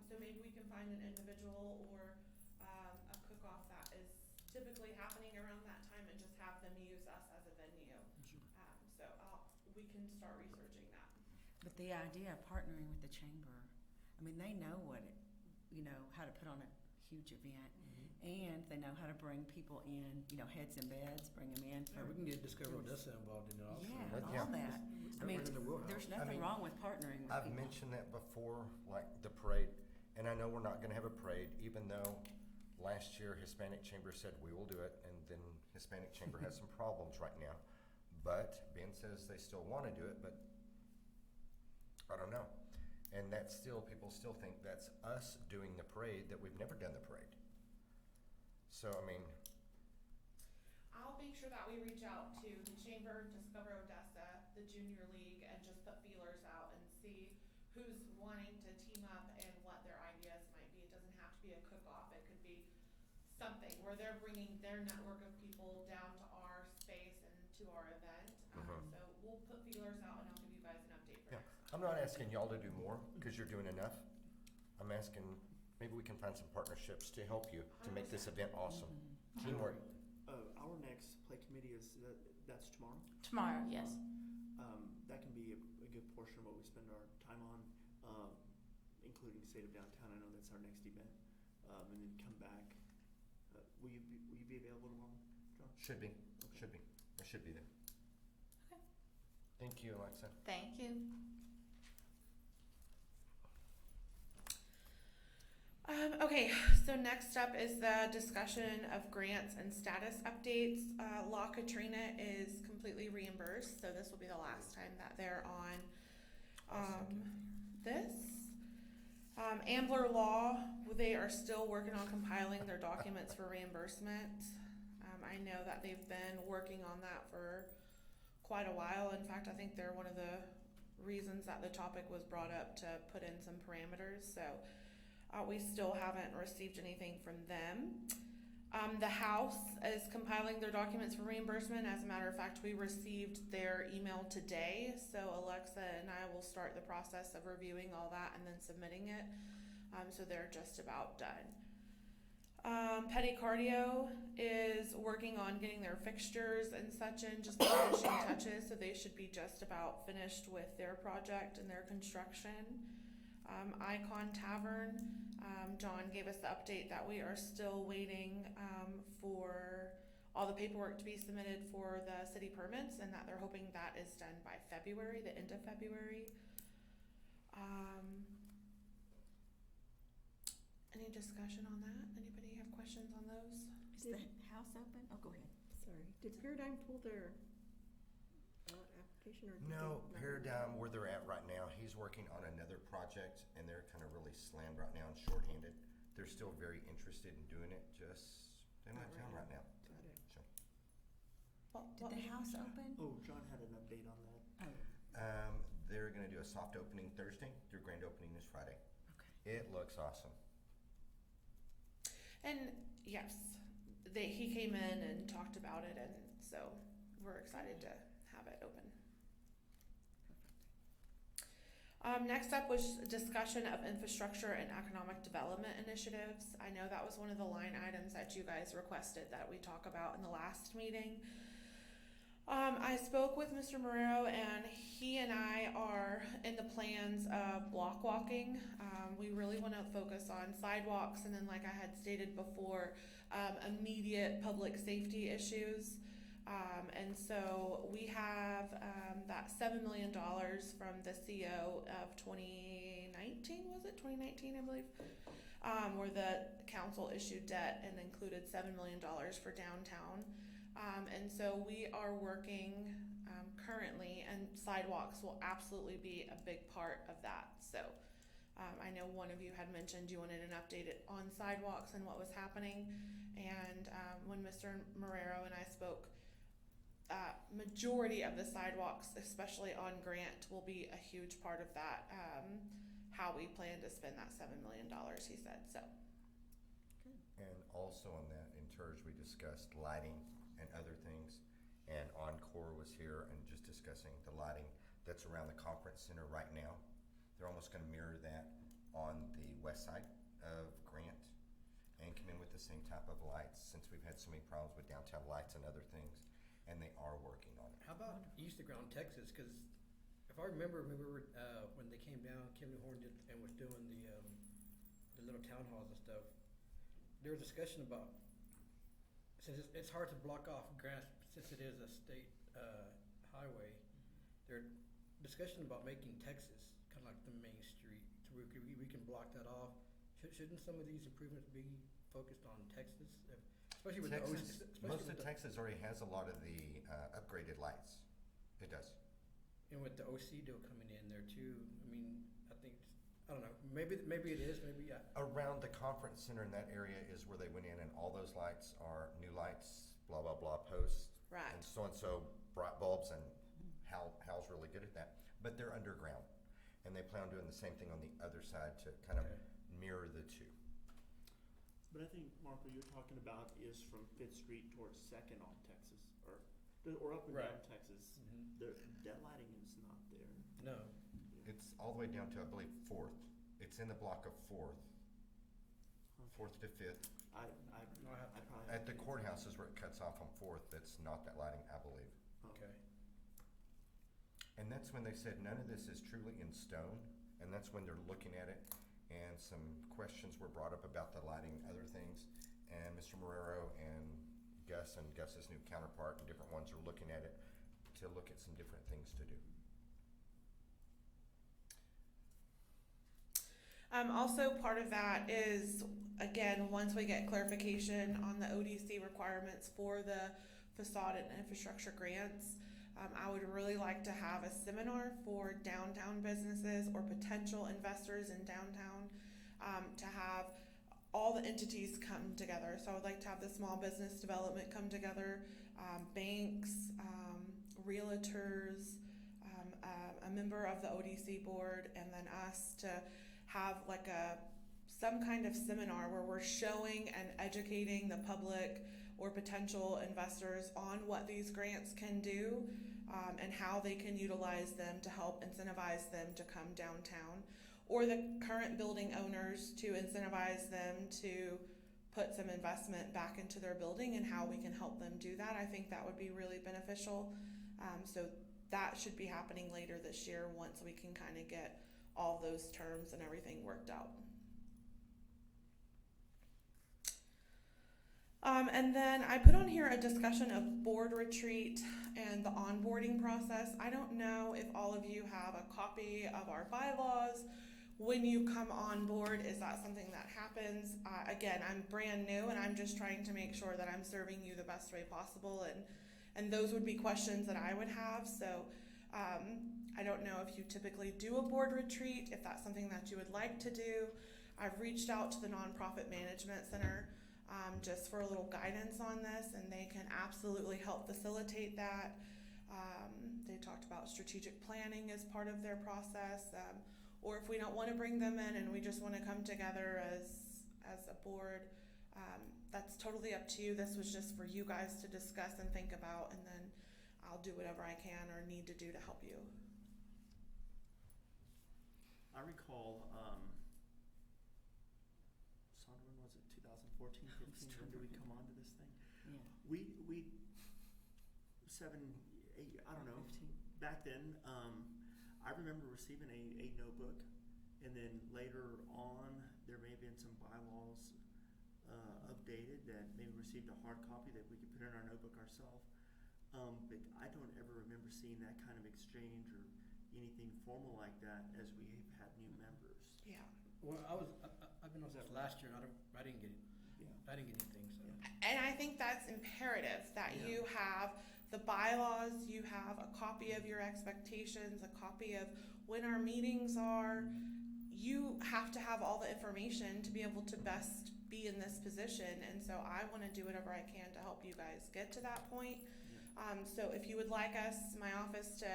So maybe we can find an individual or, a cook-off that is typically happening around that time and just have them use us as a venue. So we can start researching that. But the idea of partnering with the chamber, I mean, they know how to put on a huge event, and they know how to bring people in, heads and beds, bring them in Yeah, for, we can get Discover Odessa involved in it also. yeah, Yeah. all that. I mean, Right in the wheelhouse. there's I nothing mean, wrong with partnering with I've people. mentioned that before, like the parade, and I know we're not gonna have a parade, even though last year Hispanic Chamber said we will do it, and then Hispanic Chamber has some problems right now. But Ben says they still wanna do it, but I don't know. And that's still, people still think that's us doing the parade, that we've never done the parade. So, I mean, I'll make sure that we reach out to the Chamber, Discover Odessa, the Junior League, and just put feelers out and see who's wanting to team up and what their ideas might be. It doesn't have to be a cook-off, it could be something where they're bringing their network of people down to our space and to our event. So we'll put feelers out and I'll give you guys an update for yeah, next month. I'm not asking y'all to do more, cause you're doing enough. I'm asking, maybe we can find some partnerships to help you, to make this event awesome. Teamwork. Our next play committee that's tomorrow. Tomorrow, yes. That can be a good portion of what we spend our time on, including State of Downtown. I know that's our next event. And then come back. Will you be available tomorrow, John? Should be, should be. I should be there. Okay. Thank you, Alexa. Thank you. Okay, so next up is the discussion of grants and status updates. La Katrina is completely reimbursed, so this will be the last time that they're on this. Ambler Law, they are still working on compiling their documents for reimbursement. I know that they've been working on that for quite a while. In fact, I think they're one of the reasons that the topic was brought up to put in some parameters. So we still haven't received anything from them. The House is compiling their documents for reimbursement. As a matter of fact, we received their email today. So Alexa and I will start the process of reviewing all that and then submitting it. So they're just about done. Petty Cardio is working on getting their fixtures and such in, just the finishing touches. So they should be just about finished with their project and their construction. Icon Tavern, John gave us the update that we are still waiting for all the paperwork to be submitted for the city permits, and that they're hoping that is done by February, the end of February. Any discussion on that? Anybody have questions on those? Is the house open? Oh, go ahead. Sorry, did Paradigm pull their application, or? did No, they not Paired really- where they're at right now, he's working on another project, and they're kind of really slammed right now and shorthanded. They're still very interested in doing it, just, they're not in town right now. Got it. So, Did the house open? Oh, John had an update on that. Oh, they're gonna do a soft opening Thursday, their grand opening is Friday. okay. It looks awesome. And yes, he came in and talked about it, and so we're excited to have it open. Next up was discussion of infrastructure and economic development initiatives. I know that was one of the line items that you guys requested that we talk about in the last meeting. I spoke with Mr. Marrero, and he and I are in the plans of block walking. We really want to focus on sidewalks, and then, like I had stated before, immediate public safety issues. And so we have that $7 million from the CO of 2019, was it 2019, I believe, where the council issued debt and included $7 million for downtown. And so we are working currently, and sidewalks will absolutely be a big part of that. So I know one of you had mentioned you wanted an update on sidewalks and what was happening. And when Mr. Marrero and I spoke, majority of the sidewalks, especially on Grant, will be a huge part of that. How we plan to spend that $7 million, he said. So. And also on that, in TERS, we discussed lighting and other things. And Encore was here and just discussing the lighting that's around the conference center right now. They're almost gonna mirror that on the west side of Grant and come in with the same type of lights, since we've had so many problems with downtown lights and other things, and they are working on it. How about east of ground Texas? Because if I remember, when they came down, Kim Horn did and was doing the little town halls and stuff. There was discussion about, since it's hard to block off Grant since it is a state highway. There discussion about making Texas kind of like the main street, so we can block that off. Shouldn't some of these improvements be focused on Texas, especially with Texas, the most of Texas already has a lot of the upgraded lights. It does. and with the OC deal coming in there too. I mean, I think I don't know. Maybe it is. Maybe yeah. Around the conference center in that area is where they went in, and all those lights are new lights, blah, blah, blah, posts. Right. And so bright bulbs, and Hal's really good at that. But they're underground, and they plan on doing the same thing on the other side to kind of mirror the two. But I think, Marco, you're talking about is from 5th Street towards 2nd on Texas, or up and down Right. Texas. Mm-hmm. That lighting is not there. No. It's all the way down to, I believe, 4th. It's in the block of 4th, 4th to 5th. I probably. At the courthouse is where it cuts off on 4th. That's not that lighting, I believe. Okay. And that's when they said none of this is truly in stone, and that's when they're looking at it, and some questions were brought up about the lighting, other things, and Mr. Marrero and Gus's new counterpart and different ones are looking at it to look at some different things to do. Also, part of that is, again, once we get clarification on the ODC requirements for the facade and infrastructure grants, I would really like to have a seminar for downtown businesses or potential investors in downtown, to have all the entities come together. So I would like to have the small business development come together, banks, realtors, a member of the ODC board, and then us to have like some kind of seminar where we're showing and educating the public or potential investors on what these grants can do, and how they can utilize them to help incentivize them to come downtown, or the current building owners to incentivize them to put some investment back into their building and how we can help them do that. I think that would be really beneficial. So that should be happening later this year once we can kind of get all those terms and everything worked out. And then I put on here a discussion of board retreat and the onboarding process. I don't know if all of you have a copy of our bylaws. When you come on board, is that something that happens? Again, I'm brand new, and I'm just trying to make sure that I'm serving you the best way possible, and those would be questions that I would have. So I don't know if you typically do a board retreat, if that's something that you would like to do. I've reached out to the Nonprofit Management Center just for a little guidance on this, and they can absolutely help facilitate that. They talked about strategic planning as part of their process, or if we don't want to bring them in and we just want to come together as a board, that's totally up to you. This was just for you guys to discuss and think about, and then I'll do whatever I can or need to do to help you. I recall, Sandra, when was it, 2014, 15, when did we come onto this thing? Yeah. We 7, 8, I don't know, 15. back then, I remember receiving a notebook, and then later on, there may have been some bylaws updated that maybe received a hard copy that we could put in our notebook ourselves. But I don't ever remember seeing that kind of exchange or anything formal like that as we have had new members. Yeah. Well, I've been on this last year, and I didn't get it. Yeah. I didn't get anything, so. And I think that's imperative that Yeah. you have the bylaws, you have a copy of your expectations, a copy of when our meetings are. You have to have all the information to be able to best be in this position, and so I want to do whatever I can to help you guys get to that point. So if you would like us, my office, to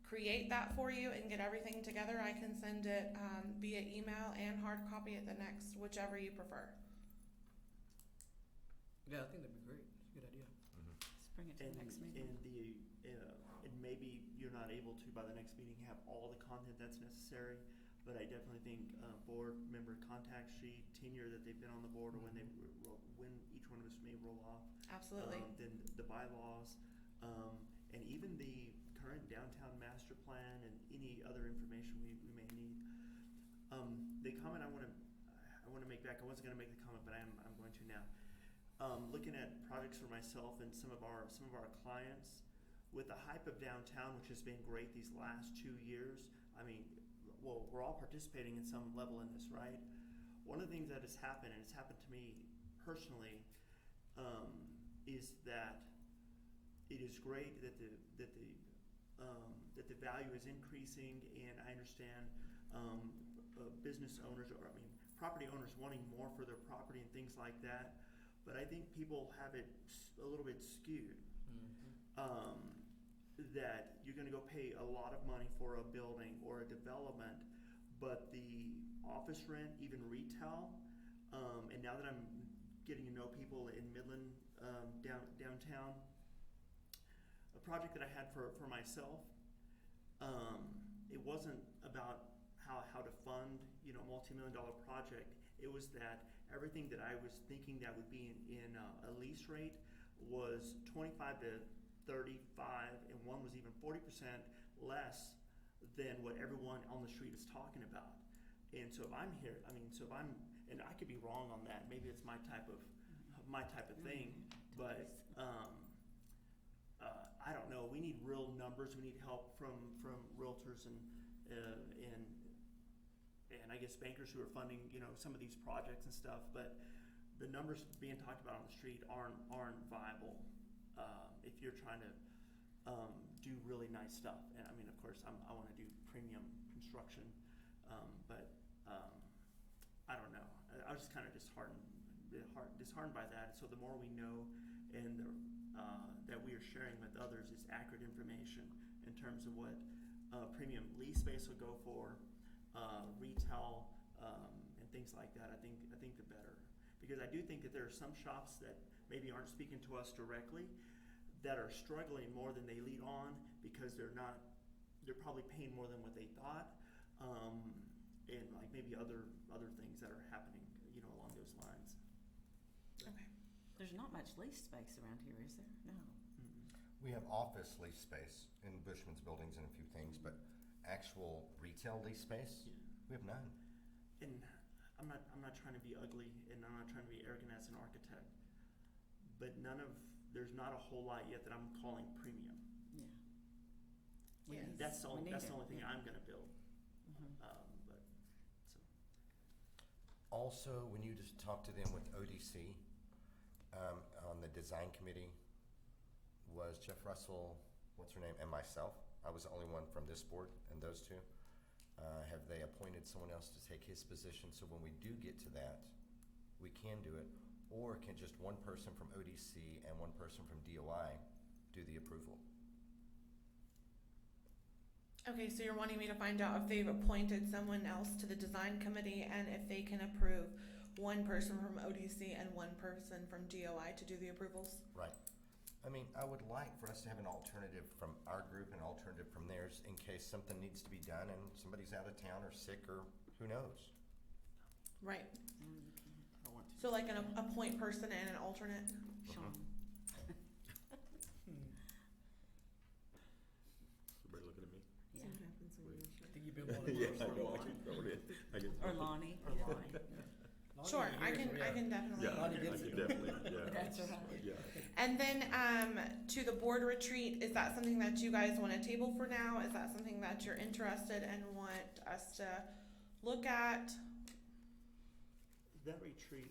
create that for you and get everything together, I can send it via email and hard copy at the next, whichever you prefer. Yeah, I think that'd be great. It's a good idea. Let's bring it to the next meeting. And maybe you're not able to, by the next meeting, have all the content that's necessary, but I definitely think board member contact sheet, tenure that they've been on the board, or when when each one of us may roll off. Absolutely. Then the bylaws, and even the current downtown master plan and any other information we may need. The comment I want to make back, I wasn't going to make the comment, but I'm going to now. Looking at projects for myself and some of our clients, with the hype of downtown, which has been great these last 2 years. I mean, well, we're all participating in some level in this, right? One of the things that has happened, and it's happened to me personally, is that it is great that the value is increasing, and I understand business owners, or property owners wanting more for their property and things like that. But I think people have it a little bit skewed. That you're going to go pay a lot of money for a building or a development, but the office rent, even retail, and now that I'm getting to know people in Midland, downtown, a project that I had for myself, it wasn't about how to fund, a multi-million-dollar project. It was that everything that I was thinking that would be in a lease rate was 25 to 35, and one was even 40% less than what everyone on the street is talking about. And so if I'm here, and I could be wrong on that. Maybe it's my type of thing, but I don't know. We need real numbers. We need help from realtors and I guess bankers who are funding some of these projects and stuff. But the numbers being talked about on the street aren't viable. If you're trying to do really nice stuff, and of course, I want to do premium construction, but I don't know. I was just kind of disheartened by that. So the more we know, and that we are sharing with others is accurate information in terms of what premium lease space will go for, retail, and things like that. I think the better, because I do think that there are some shops that maybe aren't speaking to us directly, that are struggling more than they lead on, because they're probably paying more than what they thought, and like maybe other things that are happening, along those lines. Okay. There's not much lease space around here, is there? No. We have office lease space in Bushman's buildings and a few things, but actual retail lease space, we have none. And I'm not trying to be ugly, and I'm not trying to be arrogant as an architect, but there's not a whole lot yet that I'm calling premium. Yeah. Yes. That's the only thing Yeah. I'm gonna build. But so. Also, when you just talk to them with ODC, on the design committee, was Jeff Russell, what's her name, and myself. I was the only one from this board and those two. Have they appointed someone else to take his position, so when we do get to that, we can do it? Or can just one person from ODC and one person from DOI do the approval? Okay, so you're wanting me to find out if they've appointed someone else to the design committee and if they can approve one person from ODC and one person from DOI to do the approvals? Right. I mean, I would like for us to have an alternative from our group and an alternative from theirs in case something needs to be done and somebody's out of town or sick or who knows. Right. No, you can't. I want to. So like an appoint person and an alternate? Sean. Everybody looking at me? Yeah. I think you've been wanting Yeah, to. I know, I can throw it in. I can Or throw it in. Lonnie. Or either Lonnie. way. Sure, I can definitely. Yeah, I Lonnie can gets it. definitely, yeah. That's right. Yeah. And then, to the board retreat, is that something that you guys wanna table for now? Is that something that you're interested and want us to look at? That retreat,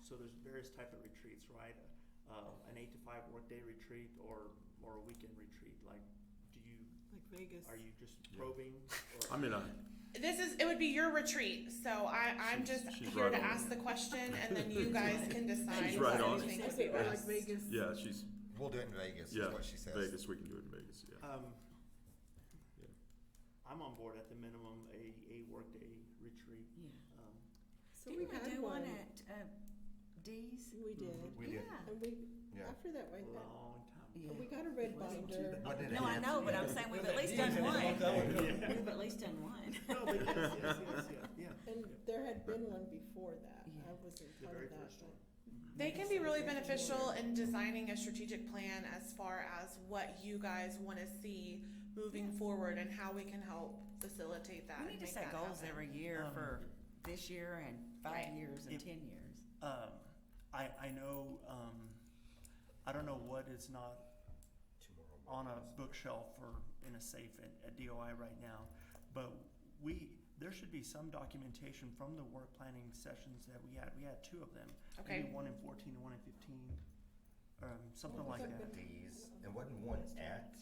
so there's various type of retreats, right? An 8 to 5 workday retreat or a weekend retreat, like, do you, Like Vegas. are you just probing? Or I mean, It would be your retreat, so I'm She's- just she's here right to on ask it. the question and then you guys can decide She's what right on you it. think I would be said, like best. Vegas. yeah, she's, We'll do it in Vegas, yeah, is what she says. Vegas, we can do it in Vegas, yeah. Yeah. I'm on board at the minimum, a workday retreat. Yeah. So Didn't we had do one one. at, D's? We did. We did. Yeah. And we, Yeah. after that, A long time. Yeah. we got a red binder. What did it No, I have know, to but do? I'm saying we've at least D's done in it, one. yeah. We've at least done one. No, but yeah. And there had been one before that. Yeah. I wasn't The part very of that. first one. They can be really beneficial in designing a strategic plan as far as what you guys wanna see moving forward and how we can help facilitate that We and need to make set that goals happen. every year Um, for this year and 5 Right. years and If- 10 years. I know, I don't know what is not Tomorrow on a morning. bookshelf or in a safe at DOI right now, but there should be some documentation from the work planning sessions that we had. We had 2 of them. Okay. Maybe one in 14 and one in 15, something What was like that that. been? These, and wasn't one at?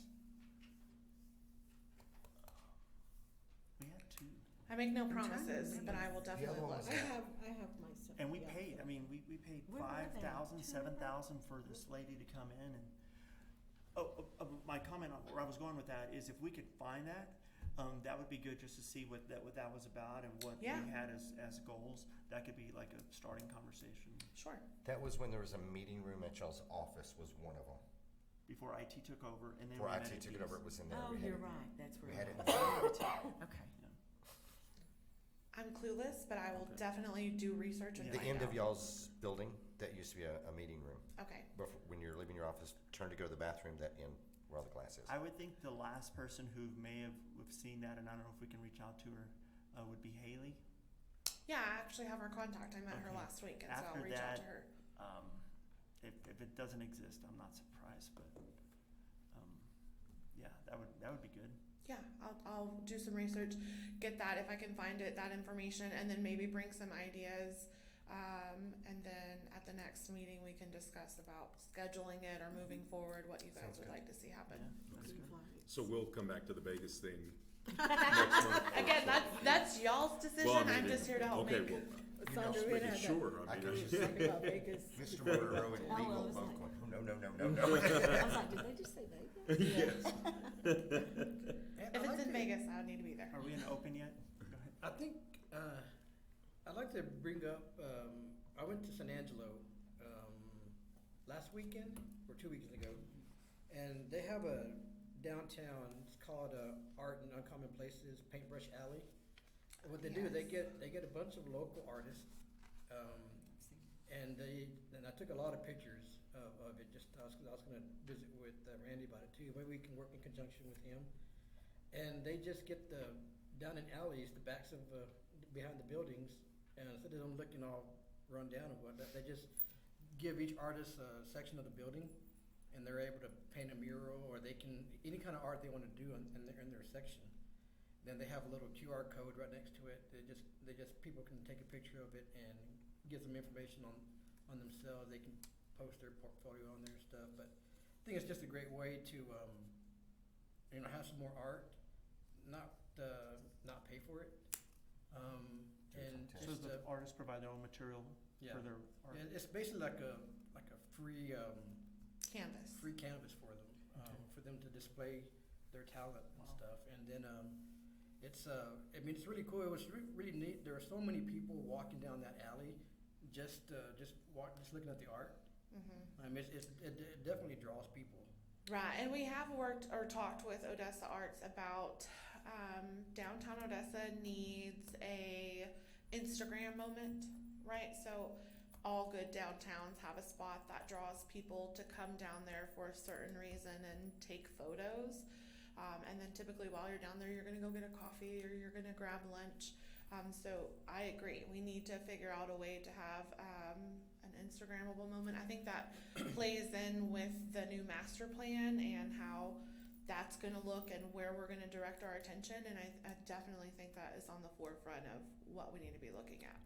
We had 2. I make no I'm trying to promises, but remember. I will The other definitely one look. was I have myself. And we yeah. paid, I mean, we paid Where were they? 5,000, 2 of them? 7,000 for this lady to come in and, my comment on where I was going with that is if we could find that, that would be good just to see what that was about and what we Yeah. had as goals. That could be like a starting conversation Sure. That was when there was a meeting room at y'all's office was one of them. before IT took over and then. Before we met IT at took it Dee's. over, it was in there. Oh, We had you're it- right, that's where We it had it. was. Okay. I'm clueless, but I will Okay. definitely do research and Yeah. The find end out. of y'all's building, that used to be a meeting room. Okay. Before, when you're leaving your office, turn to go to the bathroom, that end where all the glass is. I would think the last person who may have seen that, and I don't know if we can reach out to her, would be Haley. Yeah, I actually have her contact. I met her Okay. last week, and so After I'll reach out to that- her. If it doesn't exist, I'm not surprised, but, yeah, that would be good. Yeah, I'll do some research, get that if I can find it, that information, and then maybe bring some ideas. And then at the next meeting, we can discuss about scheduling it or moving forward, what you guys Sounds would good. like to see happen. Yeah, that's good. So we'll come back to the Vegas thing next month. Again, that's y'all's decision. Well, I mean, I'm just here to help okay, make. well, Sandra, know, we making had that. sure, I I mean, can We just- were talking about Vegas. Mr. Monroe and Oh, legal well, it's both like- going, oh, no. I was like, did they just say Vegas? yes. If it's in Vegas, I would need to be there. Are we in open yet? Go ahead. I think, I'd like to bring up, I went to San Angelo, last weekend, or 2 weekends ago, and they have a downtown, it's called, Art in Uncommon Places Paintbrush Alley. And what they do, they get a bunch of local artists, and I took a lot of pictures of it, just, I was gonna visit with Randy about it too, maybe we can work in conjunction with him. And they just get down in alleys, the backs of, behind the buildings, and instead of them looking all run down and whatnot, they just give each artist a section of the building, and they're able to paint a mural, or they can, any kind of art they wanna do in their section. Then they have a little QR code right next to it, people can take a picture of it and gives them information on themselves, they can post their portfolio on there and stuff, but I think it's just a great way to, have some more art, not pay for it. And So just, the artists provide their own material yeah. for their art? And it's basically like a free, Canvas. free canvas for them to display their talent and Wow. stuff. And then it's it's really cool. It was really neat. There were so many people walking down that alley, just looking at the art. Mm-hmm. It definitely draws people. Right, and we have worked or talked with Odessa Arts about downtown Odessa needs a Instagram moment, right? So all good downtowns have a spot that draws people to come down there for a certain reason and take photos. And then typically while you're down there, you're gonna go get a coffee or you're gonna grab lunch. So I agree, we need to figure out a way to have an Instagrammable moment. I think that plays in with the new master plan and how that's gonna look and where we're gonna direct our attention. And I definitely think that is on the forefront of what we need to be looking at.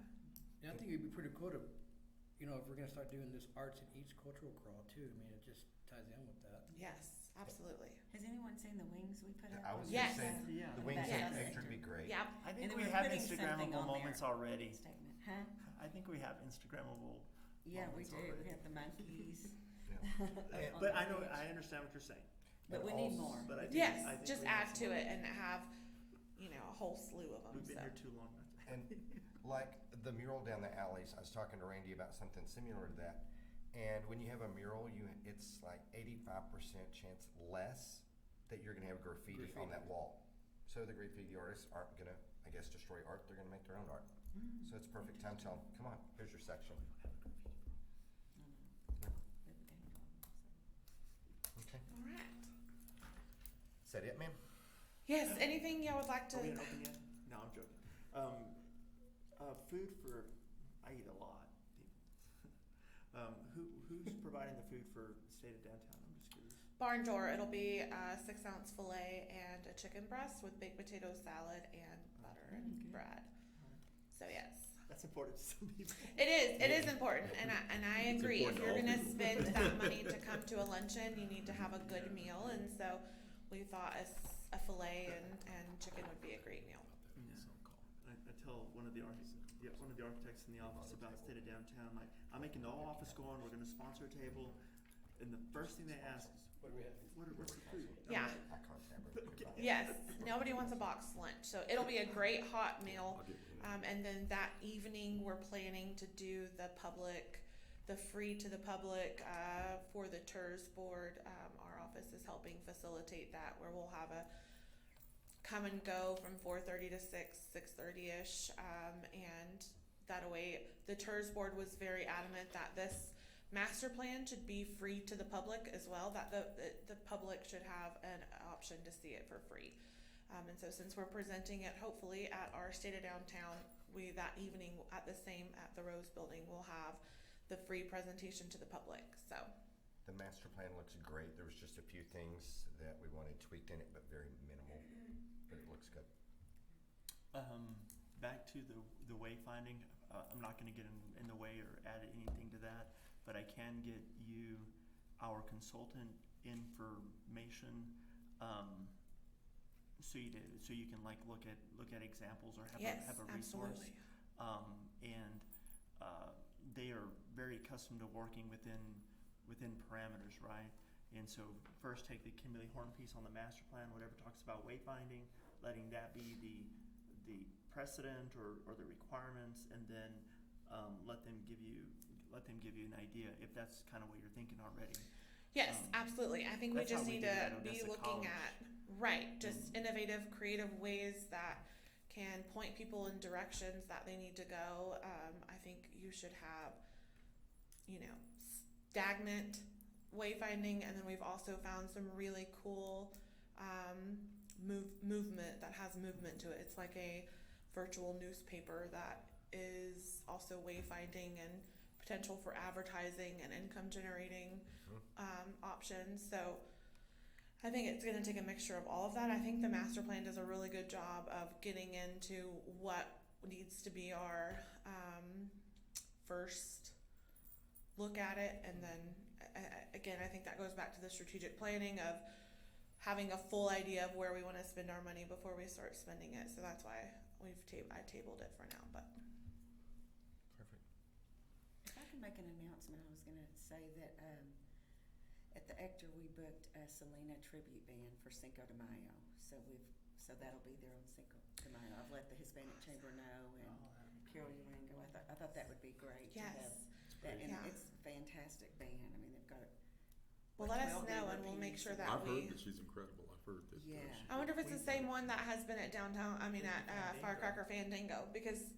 And I think it'd be pretty cool to, if we're gonna start doing this arts in each cultural crawl too. It just ties in with that. Yes, absolutely. Has anyone seen the wings we put I up? was on Yes. gonna say, Yeah. the wings Yes. of nature would be great. Yep. I And think then we we're have putting something Instagrammable on there. moments already. Statement, huh? I think we have Instagrammable. Yeah, we moments do. already. We have the monkeys. Yeah. on But the I know, page. I understand what you're saying. But And we need also- more. But I think, Yes, I think just we have add some to more. it and have, a whole slew of them. We've been so. here too long. And like the mural down the alleys, I was talking to Randy about something similar to that. And when you have a mural, it's like 85% chance less that you're gonna have graffiti on that wall. So the graffiti artists aren't gonna, I guess, destroy art, they're gonna make their own art. So it's a perfect time to tell them, come on, here's your section. Okay, All right. is that it, ma'am? Yes, anything y'all would like to? Are we gonna open yet? No, I'm joking. Food for, I eat a lot. Who's providing the food for State of Downtown? I'm just curious. Barn door, it'll be a 6-ounce filet and a chicken breast with baked potato salad and butter and Okay. bread. So yes. That's important to some people. It is important, and I It's agree. If important to you're all gonna people. spend that money to come to a luncheon, you need to have a good meal, and so we thought a filet and chicken would be a great meal. I tell one of the architects in the office about State of Downtown, like, I'm making the whole office go on, we're gonna sponsor a table, and the first thing they ask is, what's the food? I'm Yeah. like, I can't remember. okay. Yes, nobody wants a boxed lunch, so it'll be a great hot meal. I'll get with you. And then that evening, we're planning to do the free to the public for the TERS board. Our office is helping facilitate that, where we'll have a come and go from 4:30 to 6:30ish, and that way, the TERS board was very adamant that this master plan should be free to the public as well, that the public should have an option to see it for free. And so since we're presenting it hopefully at our State of Downtown, that evening at the Rose Building, we'll have the free presentation to the public, so. The master plan looks great. There was just a few things that we wanted tweaked in it, but very minimal, but it looks good. Back to the wayfinding, I'm not gonna get in the way or add anything to that, but I can get you our consultant information, so you can like look at examples or have Yes, a resource. absolutely. And they are very accustomed to working within parameters, right? And so first take the Kimberly Horn piece on the master plan, whatever talks about wayfinding, letting that be the precedent or the requirements, and then let them give you an idea if that's kind of what you're thinking already. Yes, absolutely. I think we that's how just we need did it to at be Odessa looking College. at, just innovative, creative ways that can point people in directions that they need to go. I think you should have, stagnant wayfinding, and then we've also found some really cool movement that has movement to it. It's like a virtual newspaper that is also wayfinding and potential for advertising and income generating options. So I think it's going to take a mixture of all of that. I think the master plan does a really good job of getting into what needs to be our first look at it, and then again, I think that goes back to the strategic planning of having a full idea of where we wanna spend our money before we start spending it, so that's why I tabled it for now, but. Perfect. If I can make an announcement, I was gonna say that, at the Ector, we booked a Selena tribute band for Cinco de Mayo. So that'll be there on Cinco de Mayo. I've let the Hispanic Chamber know and Carol Urango. I thought that would be great to have Yes. that. And Yeah. it's a fantastic band. I mean, they've got Well, let us 12 know member and we'll make piece sure and- that I've heard we, that she's incredible. I've heard that. Yeah. I wonder if it's the same one that has been at downtown, at Fandango. Firecracker Fandango, because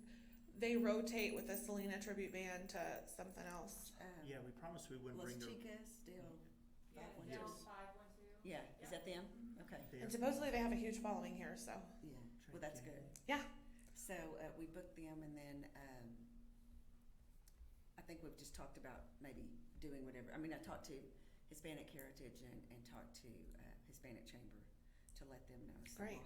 they rotate with the Selena tribute band to something else. Yeah, we promised we wouldn't Las bring the. Chicas still. Yeah, 512? down 512. Yeah, is that them? Okay. they And are- supposedly they have a huge following here, so, Yeah, well, that's good. yeah. So, we booked them and then, I think we've just talked about maybe doing whatever. I mean, I talked to Hispanic Heritage and talked to, Hispanic Chamber to let them know. So, Great.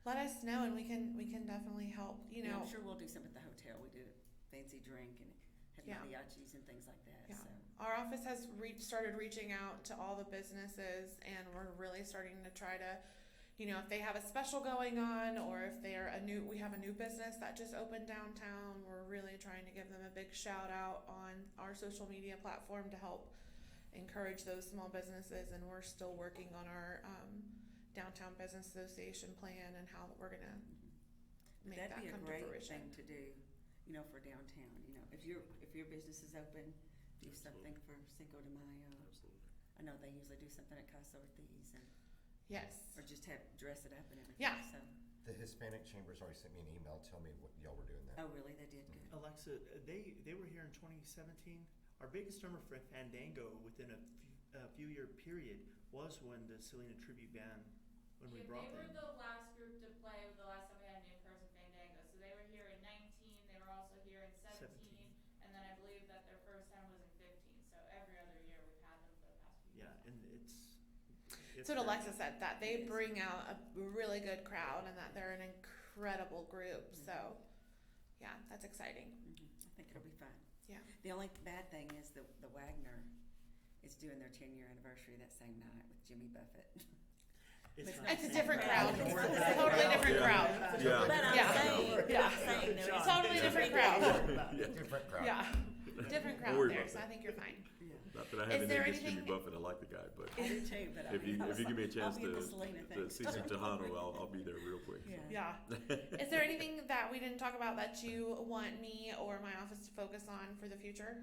Let us know and we can definitely help, you yeah, know. I'm sure we'll do something at the hotel. We do a fancy drink and have Yeah. mariachis and things like that, Yeah. so. Our office has started reaching out to all the businesses and we're really starting to try to, you know, if they have a special going on or if they're we have a new business that just opened downtown, we're really trying to give them a big shout out on our social media platform to help encourage those small businesses, and we're still working on our downtown business association plan and how we're gonna make that That'd be a come to great fruition. thing to do, you know, for downtown, you know, if your business is open, do something for Cinco de Mayo. Absolutely. I know they usually do something at Casa Ortiz and, Yes. or just dress it up and everything, Yeah. so. The Hispanic Chamber's already sent me an email telling me what y'all were doing that. Oh, really? They did good. Alexa, they were here in 2017. Our biggest number for Fandango within a few year period was when the Selena tribute band, when we brought They were them. the last group to play the last time we had an in-person Fandango. So they were here in 19, they were also here in 17, and then I believe that their first time was in 15. So every other year we've had them for the past few years. Yeah, and it's So what great. Alexa said, that they bring out a really good crowd and that they're an incredible group, so, yeah, that's exciting. I think it'll be fun. Yeah. The only bad thing is the Wagner is doing their 10-year anniversary that same night with Jimmy Buffett. It's It's not It's a the different same crowd, crowd. it's a totally different Yeah. crowd. Yeah. But I'm Yeah. saying, Yeah. I'm saying there is. Totally different crowd, Different crowd. yeah, different Don't crowd worry there, about so I that. think you're fine. Yeah. Not that I Is have there anything against Jimmy anything- Buffett. I like the guy, but I do too, but I if mean, I was you give me a like, chance I'll be at the to Selena thing. see some Tejano, I'll be there real quick. Yeah. Yeah. Is there anything that we didn't talk about that you want me or my office to focus on for the future?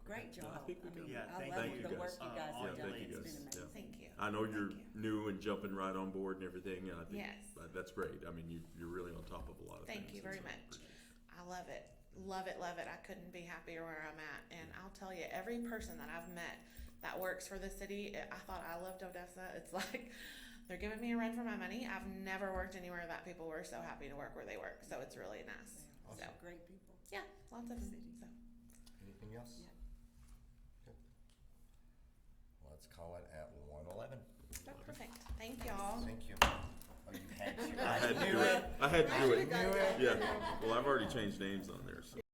Great job. I think we mean, Yeah, I thank love you the guys. work you guys Yeah, have done. thank you It's guys. been Yeah. amazing. Thank you. I know you're Thank new and jumping right on board and everything, and I think Yes. that's great. I mean, you're really on top of a lot of things. Thank you and very so I much. appreciate it. I love it. Love it, love it. I couldn't be happier where I'm at. And I'll tell you, every person that I've met that works for the city, I thought I loved Odessa. It's like they're giving me a run for my money. I've never worked anywhere that people were so happy to work where they work. So it's really nice. Also So, great people. yeah, lots of City. so. Anything else? Yeah. Good. Let's call it at 1:11. Oh, perfect. Thank y'all. Thank you. Oh, you had to. I had to do it. I had to do it. Yeah. Well, I've already changed names on there, so.